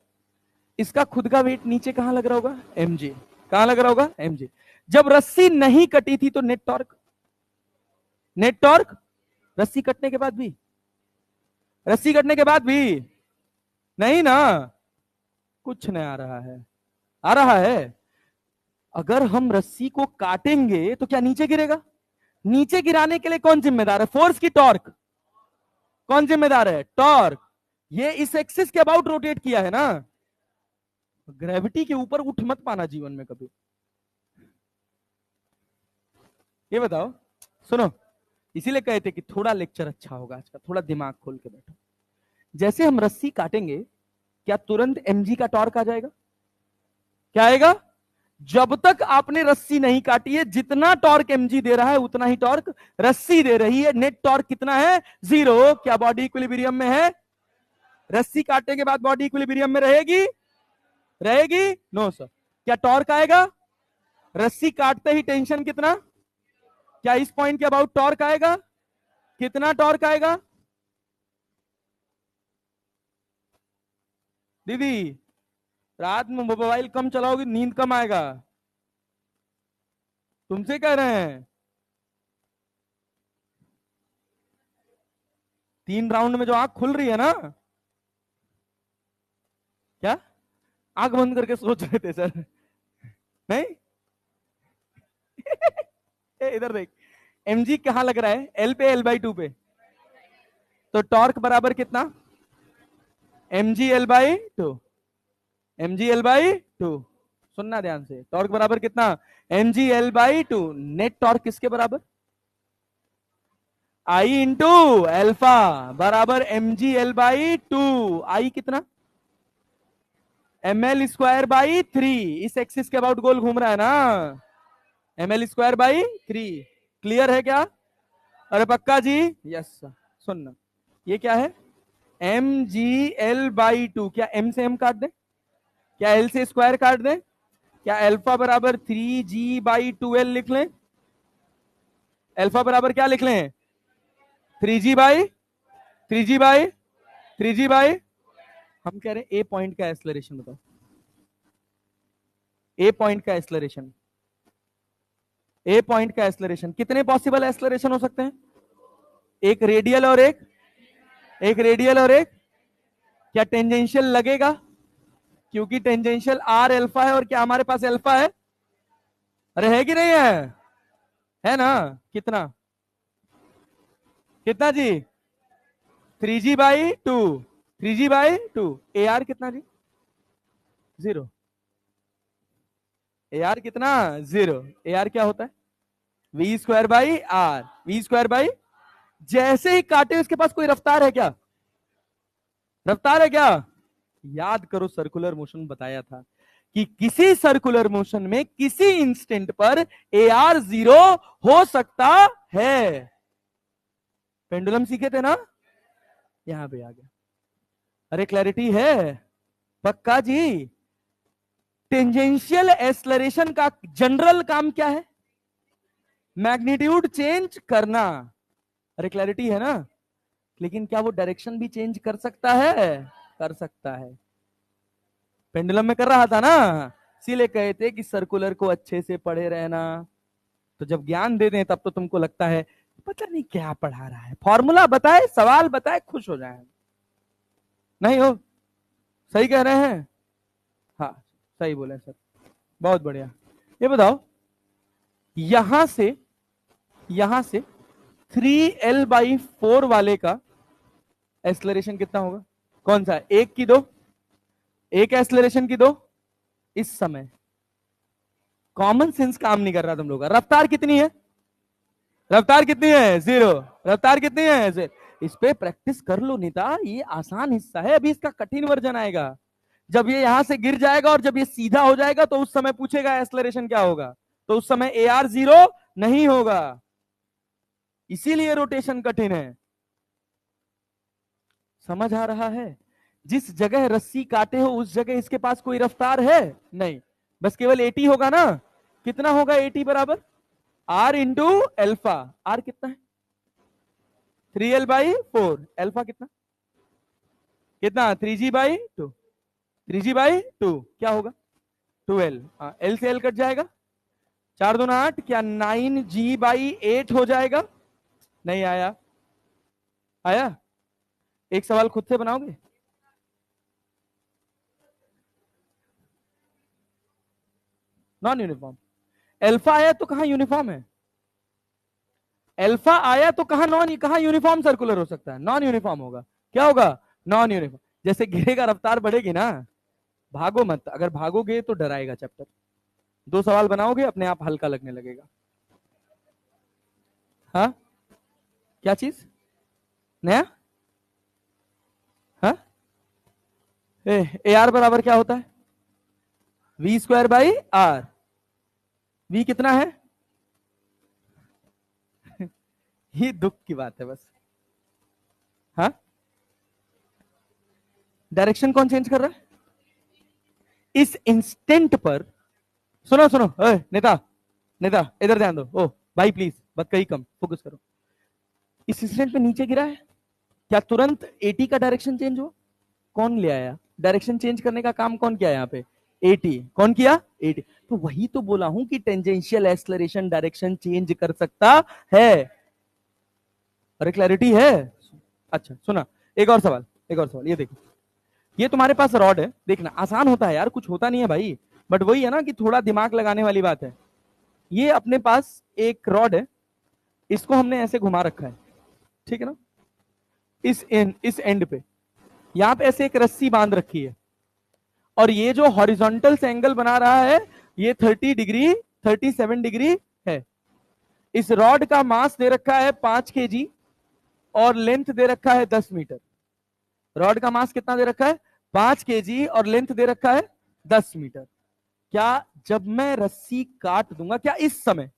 इसका खुद का वेट नीचे कहां लग रहा होगा? mg। कहां लग रहा होगा? mg। जब रस्सी नहीं कटी थी तो नेट टॉर्क, नेट टॉर्क रस्सी कटने के बाद भी, रस्सी कटने के बाद भी नहीं ना, कुछ नहीं आ रहा है, आ रहा है। अगर हम रस्सी को काटेंगे तो क्या नीचे गिरेगा? नीचे गिराने के लिए कौन जिम्मेदार है? फोर्स की टॉर्क? कौन जिम्मेदार है? टॉर्क। ये इस एक्सिस के अबाउट रोटेट किया है ना, ग्रेविटी के ऊपर उठ मत पाना जीवन में कभी। ये बताओ, सुनो, इसीलिए कहते कि थोड़ा लेक्चर अच्छा होगा आज का, थोड़ा दिमाग खोल के बैठो। जैसे हम रस्सी काटेंगे, क्या तुरंत mg का टॉर्क आ जाएगा? क्या आएगा? जब तक आपने रस्सी नहीं काटी है, जितना टॉर्क mg दे रहा है उतना ही टॉर्क रस्सी दे रही है। नेट टॉर्क कितना है? 0। क्या बॉडी इक्विलिब्रियम में है? रस्सी काटने के बाद बॉडी इक्विलिब्रियम में रहेगी? रहेगी? No sir. क्या टॉर्क आएगा? रस्सी काटते ही टेंशन कितना? क्या इस पॉइंट के अबाउट टॉर्क आएगा? कितना टॉर्क आएगा? दीदी, रात में मोबाइल कम चलाओगे, नींद कम आएगा, तुमसे कह रहे हैं। 3 राउंड में जो आंख खुल रही है ना, क्या आंख बंद करके सोच रहे थे सर? नहीं इधर देख, mg कहां लग रहा है? l पे, l/2 पे, तो टॉर्क बराबर कितना? mg l/2, mg l/2। सुनना ध्यान से, टॉर्क बराबर कितना? mg l/2। नेट टॉर्क किसके बराबर? I इंटू एल्फा बराबर mg l/2। आई कितना? ml²/3। इस एक्सिस के अबाउट गोल घूम रहा है ना, ml²/3। क्लियर है क्या? अरे पक्का जी? यस। सुनना, ये क्या है? mgl/2। क्या m से m काट दे? क्या l से स्क्वायर काट दे? क्या अल्फा बराबर 3g/2l लिख लें? अल्फा बराबर क्या लिख लें? 3g/3g/3g। हम कह रहे हैं ए पॉइंट का एक्सलरेशन बताओ, ए पॉइंट का एक्सलरेशन, ए पॉइंट का एक्सलरेशन। कितने पॉसिबल एक्सलरेशन हो सकते हैं? एक रेडियल और एक रेडियल और एक, क्या टेंजेंशियल लगेगा? क्योंकि टेंजेंशियल आर अल्फा है, और क्या हमारे पास अल्फा है? अरे है कि नहीं है ना? कितना? कितना जी? 3g/2, 3g/2। ए आर कितना जी? 0। ए आर कितना? 0। ए आर क्या होता है? v²/r, v²। जैसे ही काटे उसके पास कोई रफ्तार है क्या? रफ्तार है क्या? याद करो, सर्कुलर मोशन बताया था कि किसी सर्कुलर मोशन में किसी इंस्टेंट पर ए आर 0 हो सकता है। पेंडुलम सीखे थे ना, यहां पे आ गया। अरे क्लैरिटी है? पक्का जी? टेंजेंशियल एक्सलरेशन का जनरल काम क्या है? मैग्नीट्यूड चेंज करना। अरे क्लैरिटी है ना? लेकिन क्या वो डायरेक्शन भी चेंज कर सकता है? कर सकता है। पेंडुलम में कर रहा था ना, इसीलिए कहते कि सर्कुलर को अच्छे से पढ़े रहना। तो जब ज्ञान दे दें तब तो तुमको लगता है पता नहीं क्या पढ़ा रहा है, फॉर्मूला बताए, सवाल बताए, खुश हो जाए। नहीं हो? सही कह रहे हैं? हाँ सही बोले सर, बहुत बढ़िया। ये बताओ, यहां से 3l/4 वाले का एक्सलरेशन कितना होगा? कौन सा? एक की दो, एक एक्सलरेशन की दो। इस समय कॉमन सेंस काम नहीं कर रहा तुम लोग का। रफ्तार कितनी है? रफ्तार कितनी है? जीरो। रफ्तार कितनी है? इस पे प्रैक्टिस कर लो नीता, ये आसान हिस्सा है, अभी इसका कठिन वर्जन आएगा। जब ये यहां से गिर जाएगा और जब ये सीधा हो जाएगा तो उस समय पूछेगा एक्सेलरेशन क्या होगा, तो उस समय AR जीरो नहीं होगा, इसीलिए रोटेशन कठिन है। समझ आ रहा है? जिस जगह रस्सी काटे हो उस जगह इसके पास कोई रफ्तार है नहीं, बस केवल 80 होगा ना। कितना होगा 80 बराबर? R into alpha. R कितना है? 3L/4। एल्फा कितना? कितना? 3G/2। 3G/2 क्या होगा? 2L। L से L कट जाएगा, 4 दूना 8, क्या 9G/8 हो जाएगा? नहीं आया। आया? एक सवाल खुद से बनाओगे? Non uniform. एल्फा आया तो कहां यूनिफॉर्म है? एल्फा आया तो कहां यूनिफॉर्म सर्कुलर हो सकता है? नॉन यूनिफॉर्म होगा। क्या होगा? Non uniform. जैसे गिरेगा रफ्तार बढ़ेगी ना, भागो मत, अगर भागोगे तो डराएगा चैप्टर। 2 सवाल बनाओगे अपने आप हल्का लगने लगेगा। हाँ, क्या चीज नया? हाँ, AR बराबर क्या होता है? V²/R। V कितना है? ये दुख की बात है बस। हाँ, डायरेक्शन कौन चेंज कर रहा है इस इंस्टेंट पर? सुनो सुनो, नेता, नेता इधर ध्यान दो। ओ भाई प्लीज, बस कहीं कम फोकस करो। इस इंस्टेंट पे नीचे गिरा है, क्या तुरंत 80 का डायरेक्शन चेंज हुआ? कौन ले आया डायरेक्शन चेंज करने का काम? कौन किया यहाँ पे? 80। कौन किया? 80। तो वही तो बोला हूं कि टेंजेंशियल एक्सेलरेशन डायरेक्शन चेंज कर सकता है। अरे क्लैरिटी है? अच्छा सुना, एक और सवाल, एक और सवाल। ये देखो, ये तुम्हारे पास रॉड है, देखना आसान होता है यार, कुछ होता नहीं है भाई, बट वही है ना कि थोड़ा दिमाग लगाने वाली बात है। ये अपने पास एक रॉड है, इसको हमने ऐसे घुमा रखा है, ठीक है ना? इस एंड पे, यहां पे ऐसे एक रस्सी बांध रखी है, और ये जो हॉरिजॉन्टल से एंगल बना रहा है ये 30 डिग्री 37 डिग्री है। इस रॉड का मास दे रखा है 5 kg और लेंथ दे रखा है 10 मीटर। रॉड का मास कितना दे रखा है? 5 kg और लेंथ दे रखा है 10 मीटर। क्या जब मैं रस्सी काट दूंगा, क्या इस समय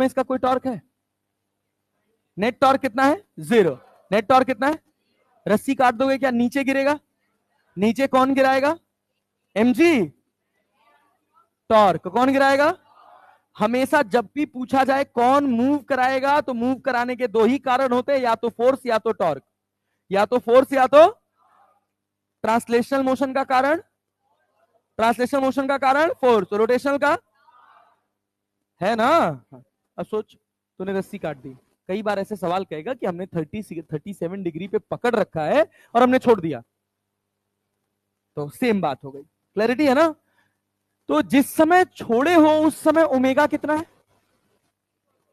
इसका कोई टॉर्क है? नेट टॉर्क कितना है? जीरो। नेट टॉर्क कितना है? रस्सी काट दोगे क्या नीचे गिरेगा? नीचे कौन गिराएगा? mg। टॉर्क कौन गिराएगा? हमेशा जब भी पूछा जाए कौन मूव कराएगा, तो मूव कराने के 2 ही कारण होते हैं, या तो फोर्स या तो टॉर्क। या तो फोर्स या तो ट्रांसलेशनल मोशन का कारण, ट्रांसलेशनल मोशन का कारण फोर्स, रोटेशनल का है ना? अब सोच, तूने रस्सी काट दी, कई बार ऐसे सवाल कहेगा कि हमने 37 डिग्री पे पकड़ रखा है और हमने छोड़ दिया, तो सेम बात हो गई। क्लैरिटी है ना? तो जिस समय छोड़े हो उस समय ओमेगा कितना है?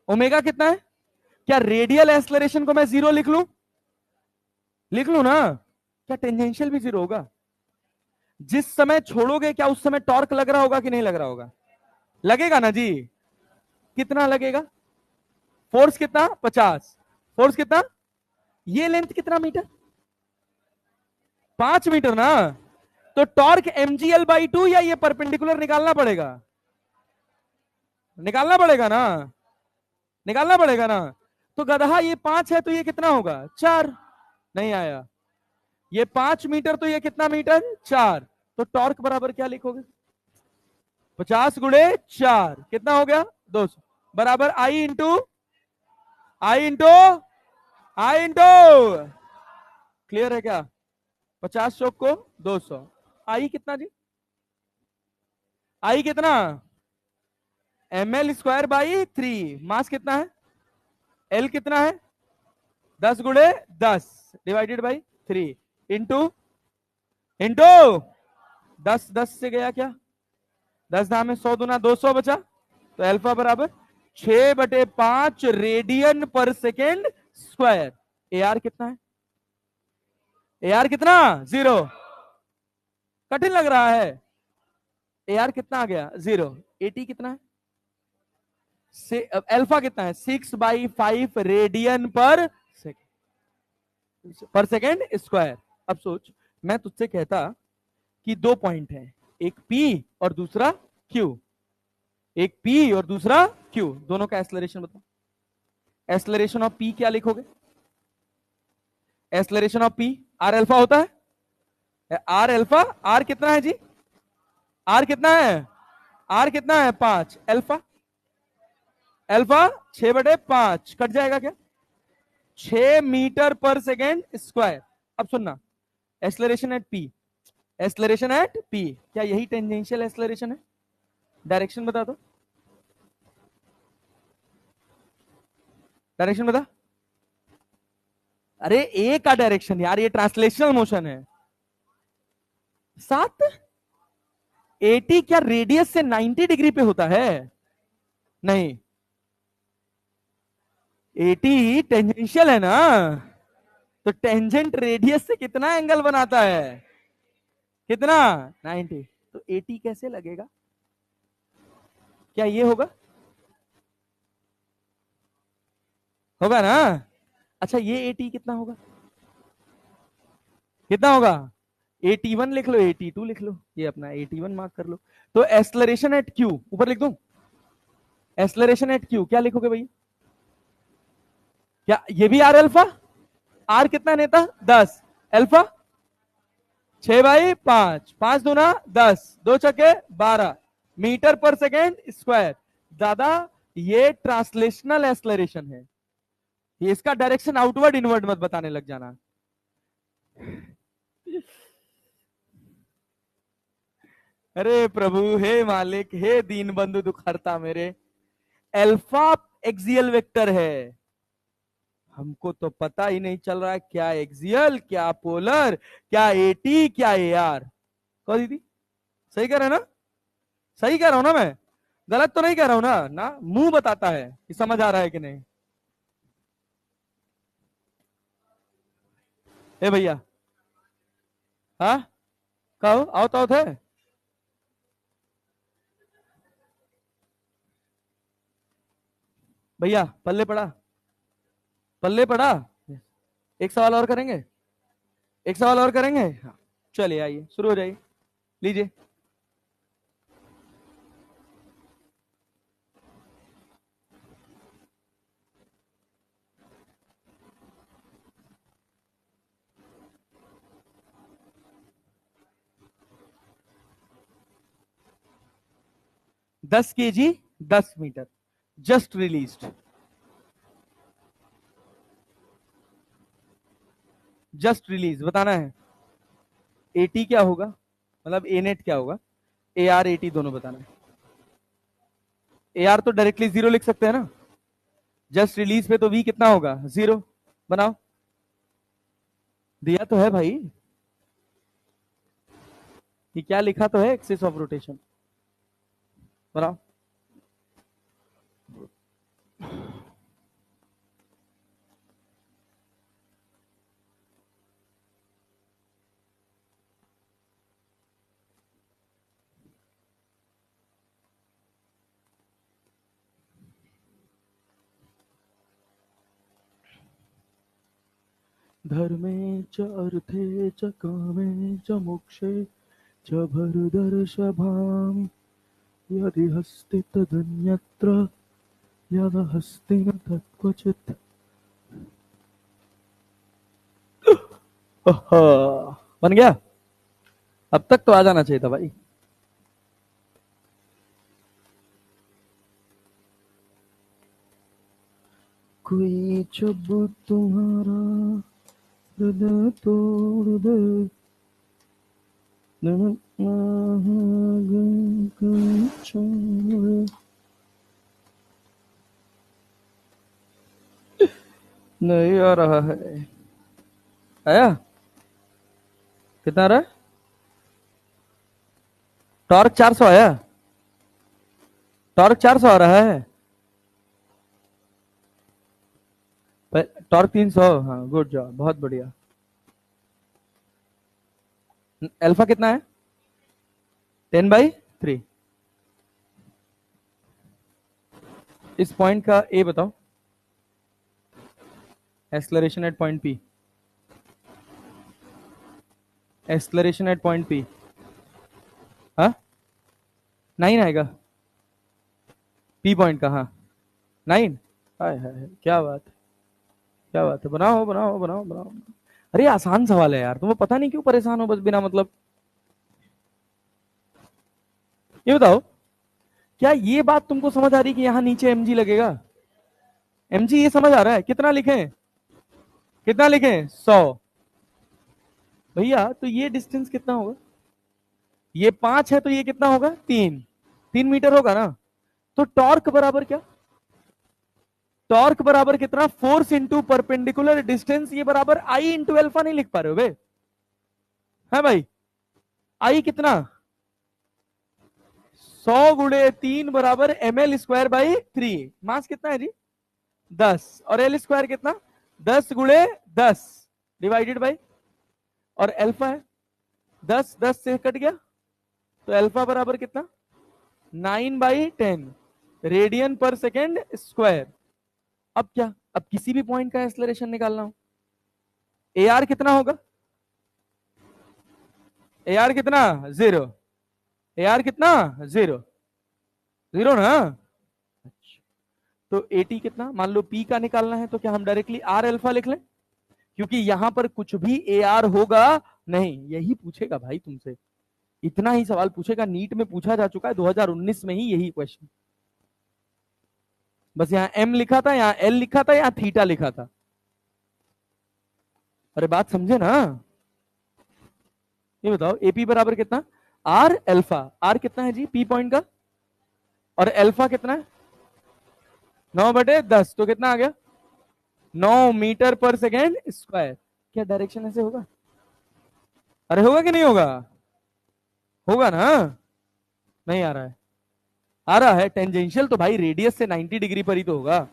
ओमेगा कितना है? क्या रेडियल एक्सेलरेशन को मैं जीरो लिख लूं? लिख लूं ना? क्या टेंजेंशियल भी जीरो होगा? जिस समय छोड़ोगे क्या उस समय टॉर्क लग रहा होगा कि नहीं लग रहा होगा? लगेगा ना जी? कितना लगेगा? फोर्स कितना? 50। फोर्स कितना? ये लेंथ कितना मीटर? 5 मीटर ना? तो टॉर्क mgl/2 या ये परपेंडिकुलर निकालना पड़ेगा? निकालना पड़ेगा ना? निकालना पड़ेगा ना? तो गधा ये 5 है तो ये कितना होगा? 4। नहीं आया। ये 5 मीटर तो ये कितना मीटर? 4। तो टॉर्क बराबर क्या लिखोगे? 50 × 4 कितना हो गया? 200 बराबर I इंटू क्लियर है क्या? 50 चौक को 200। आई कितना जी? आई कितना? ml²/3। मास कितना है? एल कितना है? 10 × 10 डिवाइडेड बाई 3 इंटू इंटू 10 से गया क्या? 10 में 100 दूना 200 बचा, तो अल्फा बराबर 6/5 रेडियन पर सेकेंड स्क्वायर। AR कितना है? AR कितना? जीरो। कठिन लग रहा है? AR कितना आ गया? जीरो। AT कितना है? से अल्फा कितना है 6/5 रेडियन पर सेकेंड स्क्वायर। अब सोच, मैं तुझसे कहता कि दो पॉइंट है, एक पी और दूसरा क्यू, एक पी और दूसरा क्यू, दोनों का एक्सेलरेशन बताओ। एक्सेलरेशन ऑफ पी क्या लिखोगे? Acceleration of P R alpha होता है, आर अल्फा, आर कितना है जी? आर कितना है? आर कितना है 5, अल्फा, अल्फा 6/5 कट जाएगा क्या? 6 मीटर पर सेकेंड स्क्वायर। अब सुनना, acceleration at P, acceleration at P, क्या यही टेंजेंशियल एक्सेलरेशन है? डायरेक्शन बता दो, डायरेक्शन बता। अरे ए का डायरेक्शन यार, ये ट्रांसलेशनल मोशन है। 7 80 क्या रेडियस से 90 डिग्री पे होता है? नहीं, 80 टेंजेंशियल है ना, तो टेंजेंट रेडियस से कितना एंगल बनाता है? कितना? 90। तो 80 कैसे लगेगा? क्या ये होगा? होगा ना? अच्छा, ये 80 कितना होगा? कितना होगा? 81 लिख लो, 82 लिख लो, ये अपना 81 मार्क कर लो। तो एक्सेलरेशन एट क्यू ऊपर लिख दूं? एक्सेलरेशन एट क्यू क्या लिखोगे भाई? क्या ये भी आर अल्फा? आर कितना नेता 10, अल्फा 6/5, 5 दूना 10, 2 छक्के 12 मीटर पर सेकेंड स्क्वायर। दादा ये ट्रांसलेशनल एक्सेलरेशन है, ये इसका डायरेक्शन आउटवर्ड इनवर्ड मत बताने लग जाना। अरे प्रभु, हे मालिक, हे दीन बंधु दुखहर्ता मेरे, अल्फा एक्सियल वेक्टर है, हमको तो पता ही नहीं चल रहा है क्या एक्सियल, क्या पोलर, क्या एटी, क्या ए आर। कहो दीदी, सही कह रहे हैं ना? सही कह रहा हूं ना मैं? गलत तो नहीं कह रहा हूं ना? ना मुंह बताता है कि समझ आ रहा है कि नहीं। ए भैया, हाँ, कहो, आओ तो थे। भैया पल्ले पड़ा, पल्ले पड़ा। एक सवाल और करेंगे, एक सवाल और करेंगे, हाँ। चलिए आइए, शुरू हो जाइए, लीजिए। ₹10 kg 10 metre, just released, just release बताना है। एटी क्या होगा, मतलब ए नेट क्या होगा, ए आर एटी दोनों बताना है। ए आर तो डायरेक्टली 0 लिख सकते हैं ना, जस्ट रिलीज पे तो वी कितना होगा 0, बनाओ। दिया तो है भाई, ये क्या लिखा तो है, एक्सिस ऑफ रोटेशन, बनाओ। धर्मे च अर्थे च कामे च मोक्षे च भरदर्शभामि यदि हस्ति तदन्यत्र यद हस्ति न तत्क्वचित्। ओहो, बन गया? अब तक तो आ जाना चाहिए था भाई। कोई जब तुम्हारा हृदय तोड़ दे, नहीं आ रहा है, आया? कितना आ रहा है? टॉर्क 400 आया, टॉर्क 400 आ रहा है, टॉर्क 300, हाँ गुड जॉब, बहुत बढ़िया। अल्फा कितना है? 10/3। इस पॉइंट का ए बताओ, acceleration at point P, acceleration at point P, हाँ 9 आएगा, पी पॉइंट का, हाँ 9। हाय हाय क्या बात है, क्या बात है, बनाओ बनाओ बनाओ बनाओ। अरे आसान सवाल है यार, तुम्हें पता नहीं क्यों परेशान हो बस बिना मतलब। ये बताओ, क्या ये बात तुमको समझ आ रही कि यहां नीचे एमजी लगेगा? एमजी ये समझ आ रहा है? कितना लिखें, कितना लिखें, 100। भैया तो ये डिस्टेंस कितना होगा? ये 5 है तो ये कितना होगा, 3 होगा ना। तो टॉर्क बराबर क्या, टॉर्क बराबर कितना, फोर्स इंटू परपेंडिकुलर डिस्टेंस, ये बराबर आई इंटू एल्फा। नहीं लिख पा रहे हो बे? है भाई, आई कितना, 100 × 3 बराबर ml²/3। मास कितना है जी, 10, और एल स्क्वायर कितना, 10 × 10 डिवाइडेड बाई, और अल्फा है 10, 10 से कट गया तो अल्फा बराबर कितना, 9/10 रेडियन पर सेकेंड स्क्वायर। अब क्या, अब किसी भी पॉइंट का एक्सेलरेशन निकालना हो, ए आर कितना होगा, ए आर कितना, 0, ए आर कितना, 0, 0 ना। अच्छा, तो ए टी कितना, मान लो पी का निकालना है तो क्या हम डायरेक्टली आर अल्फा लिख लें, क्योंकि यहां पर कुछ भी ए आर होगा नहीं। यही पूछेगा भाई तुमसे, इतना ही सवाल पूछेगा, नीट में पूछा जा चुका है 2019 में ही यही क्वेश्चन। बस यहां एम लिखा था, यहां एल लिखा था, यहां थीटा लिखा था। अरे बात समझे ना। ये बताओ एपी बराबर कितना, आर अल्फा, आर कितना है जी पी पॉइंट का, और अल्फा कितना है 9/10, तो कितना आ गया 9 मीटर पर सेकेंड स्क्वायर। क्या डायरेक्शन ऐसे होगा, अरे होगा कि नहीं होगा, होगा ना। नहीं आ रहा है, आ रहा है टेंजेंशियल तो भाई रेडियस से 90 डिग्री पर ही तो होगा।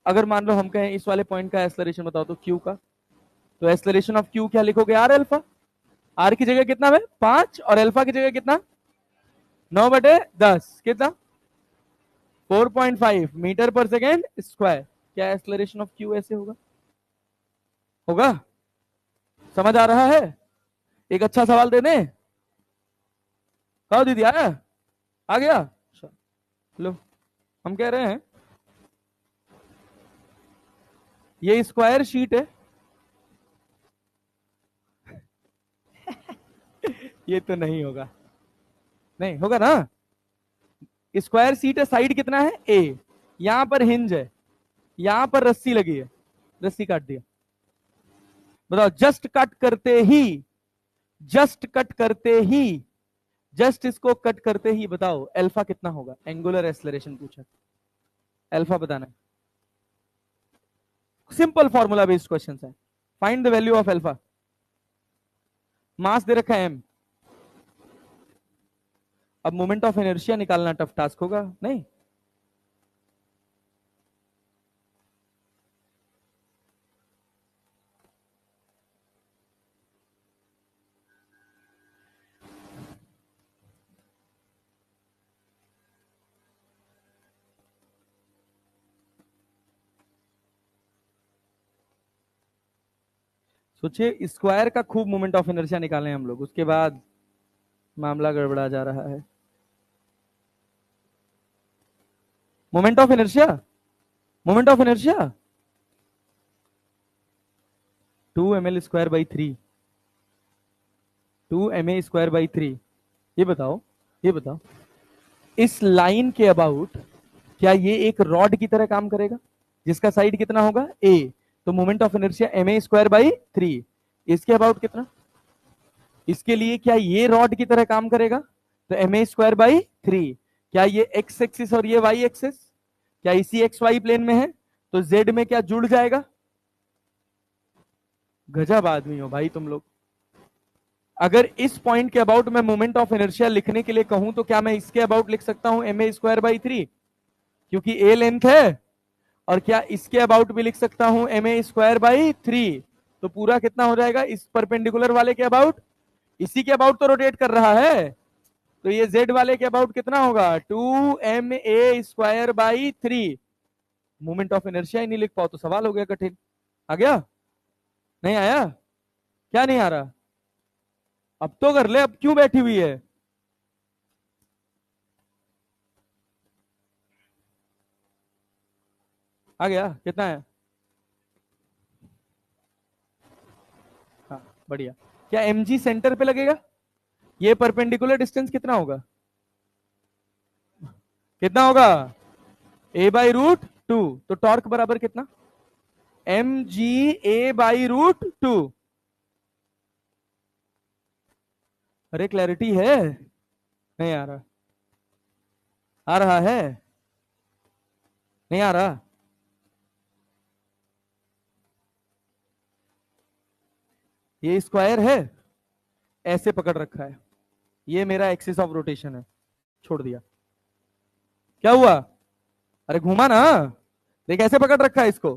अगर मान लो हम कहें इस वाले पॉइंट का एक्सेलरेशन बताओ तो क्यू का, तो एक्सेलरेशन ऑफ क्यू क्या लिखोगे, आर अल्फा। आर की जगह कितना है 5, और अल्फा की जगह कितना 9/10 कितना 4.5 मीटर पर सेकेंड स्क्वायर। क्या एक्सेलरेशन ऑफ क्यू ऐसे होगा, होगा? समझ आ रहा है? एक अच्छा सवाल दे दें, कहो दीदी आया, आ गया। लो, हम कह रहे हैं ये स्क्वायर शीट है ये तो नहीं होगा, नहीं होगा ना। स्क्वायर शीट है, साइड कितना है ए, यहां पर हिंज है, यहां पर रस्सी लगी है, रस्सी काट दिया। बताओ जस्ट कट करते ही, जस्ट कट करते ही, जस्ट इसको कट करते ही बताओ अल्फा कितना होगा, एंगुलर एक्सेलरेशन पूछा, अल्फा बताना है। सिंपल फॉर्मूला बेस्ड क्वेश्चन है, find the value of alpha. Mass दे रखा है एम, अब मोमेंट ऑफ इनर्शिया निकालना टफ टास्क होगा नहीं। सोचिए स्क्वायर का खूब मोमेंट ऑफ इनर्शिया निकालें हम लोग, उसके बाद मामला गड़बड़ा जा रहा है। Moment of inertia, moment of inertia 2ml²/3, 2ma²/3। ये बताओ, ये बताओ इस लाइन के अबाउट क्या ये एक रॉड की तरह काम करेगा, जिसका साइड कितना होगा ए, तो मोमेंट ऑफ इनर्शिया ma²/3। इसके अबाउट कितना, इसके लिए क्या ये रॉड की तरह काम करेगा, तो ma²/3। क्या ये एक्स एक्सिस और ये वाई एक्सिस क्या इसी एक्स वाई प्लेन में है, तो जेड में क्या जुड़ जाएगा। गजब आदमी हो भाई तुम लोग। अगर इस पॉइंट के अबाउट में मोमेंट ऑफ इनर्शिया लिखने के लिए कहूं तो क्या मैं इसके अबाउट लिख सकता हूं ma²/3, क्योंकि ए लेंथ है, और क्या इसके अबाउट भी लिख सकता हूं ma²/3, तो पूरा कितना हो जाएगा इस परपेंडिकुलर वाले के अबाउट, इसी के अबाउट तो रोटेट कर रहा है। तो ये z वाले के अबाउट कितना होगा 2ma² by 3। Moment of inertia ही नहीं लिख पाओ तो सवाल हो गया कठिन। आ गया? नहीं आया? क्या नहीं आ रहा? अब तो कर ले, अब क्यों बैठी हुई है? आ गया? कितना है? हाँ बढ़िया। क्या mg सेंटर पे लगेगा? ये परपेंडिकुलर डिस्टेंस कितना होगा? कितना होगा? a/√2। तो टॉर्क बराबर कितना? mg a/√2। अरे क्लैरिटी है? नहीं आ रहा? आ रहा है? नहीं आ रहा? ये स्क्वायर है, ऐसे पकड़ रखा है, ये मेरा एक्सिस ऑफ रोटेशन है, छोड़ दिया, क्या हुआ? अरे घुमा ना, देख ऐसे पकड़ रखा है इसको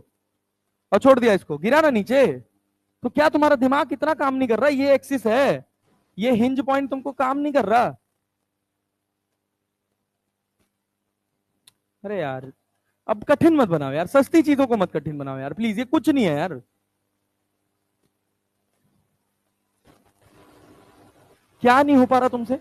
और छोड़ दिया इसको, गिरा ना नीचे। तो क्या तुम्हारा दिमाग इतना काम नहीं कर रहा? ये एक्सिस है, ये हिंज पॉइंट तुमको काम नहीं कर रहा? अरे यार अब कठिन मत बनाओ यार, सस्ती चीजों को मत कठिन बनाओ यार प्लीज, ये कुछ नहीं है यार। क्या नहीं हो पा रहा तुमसे?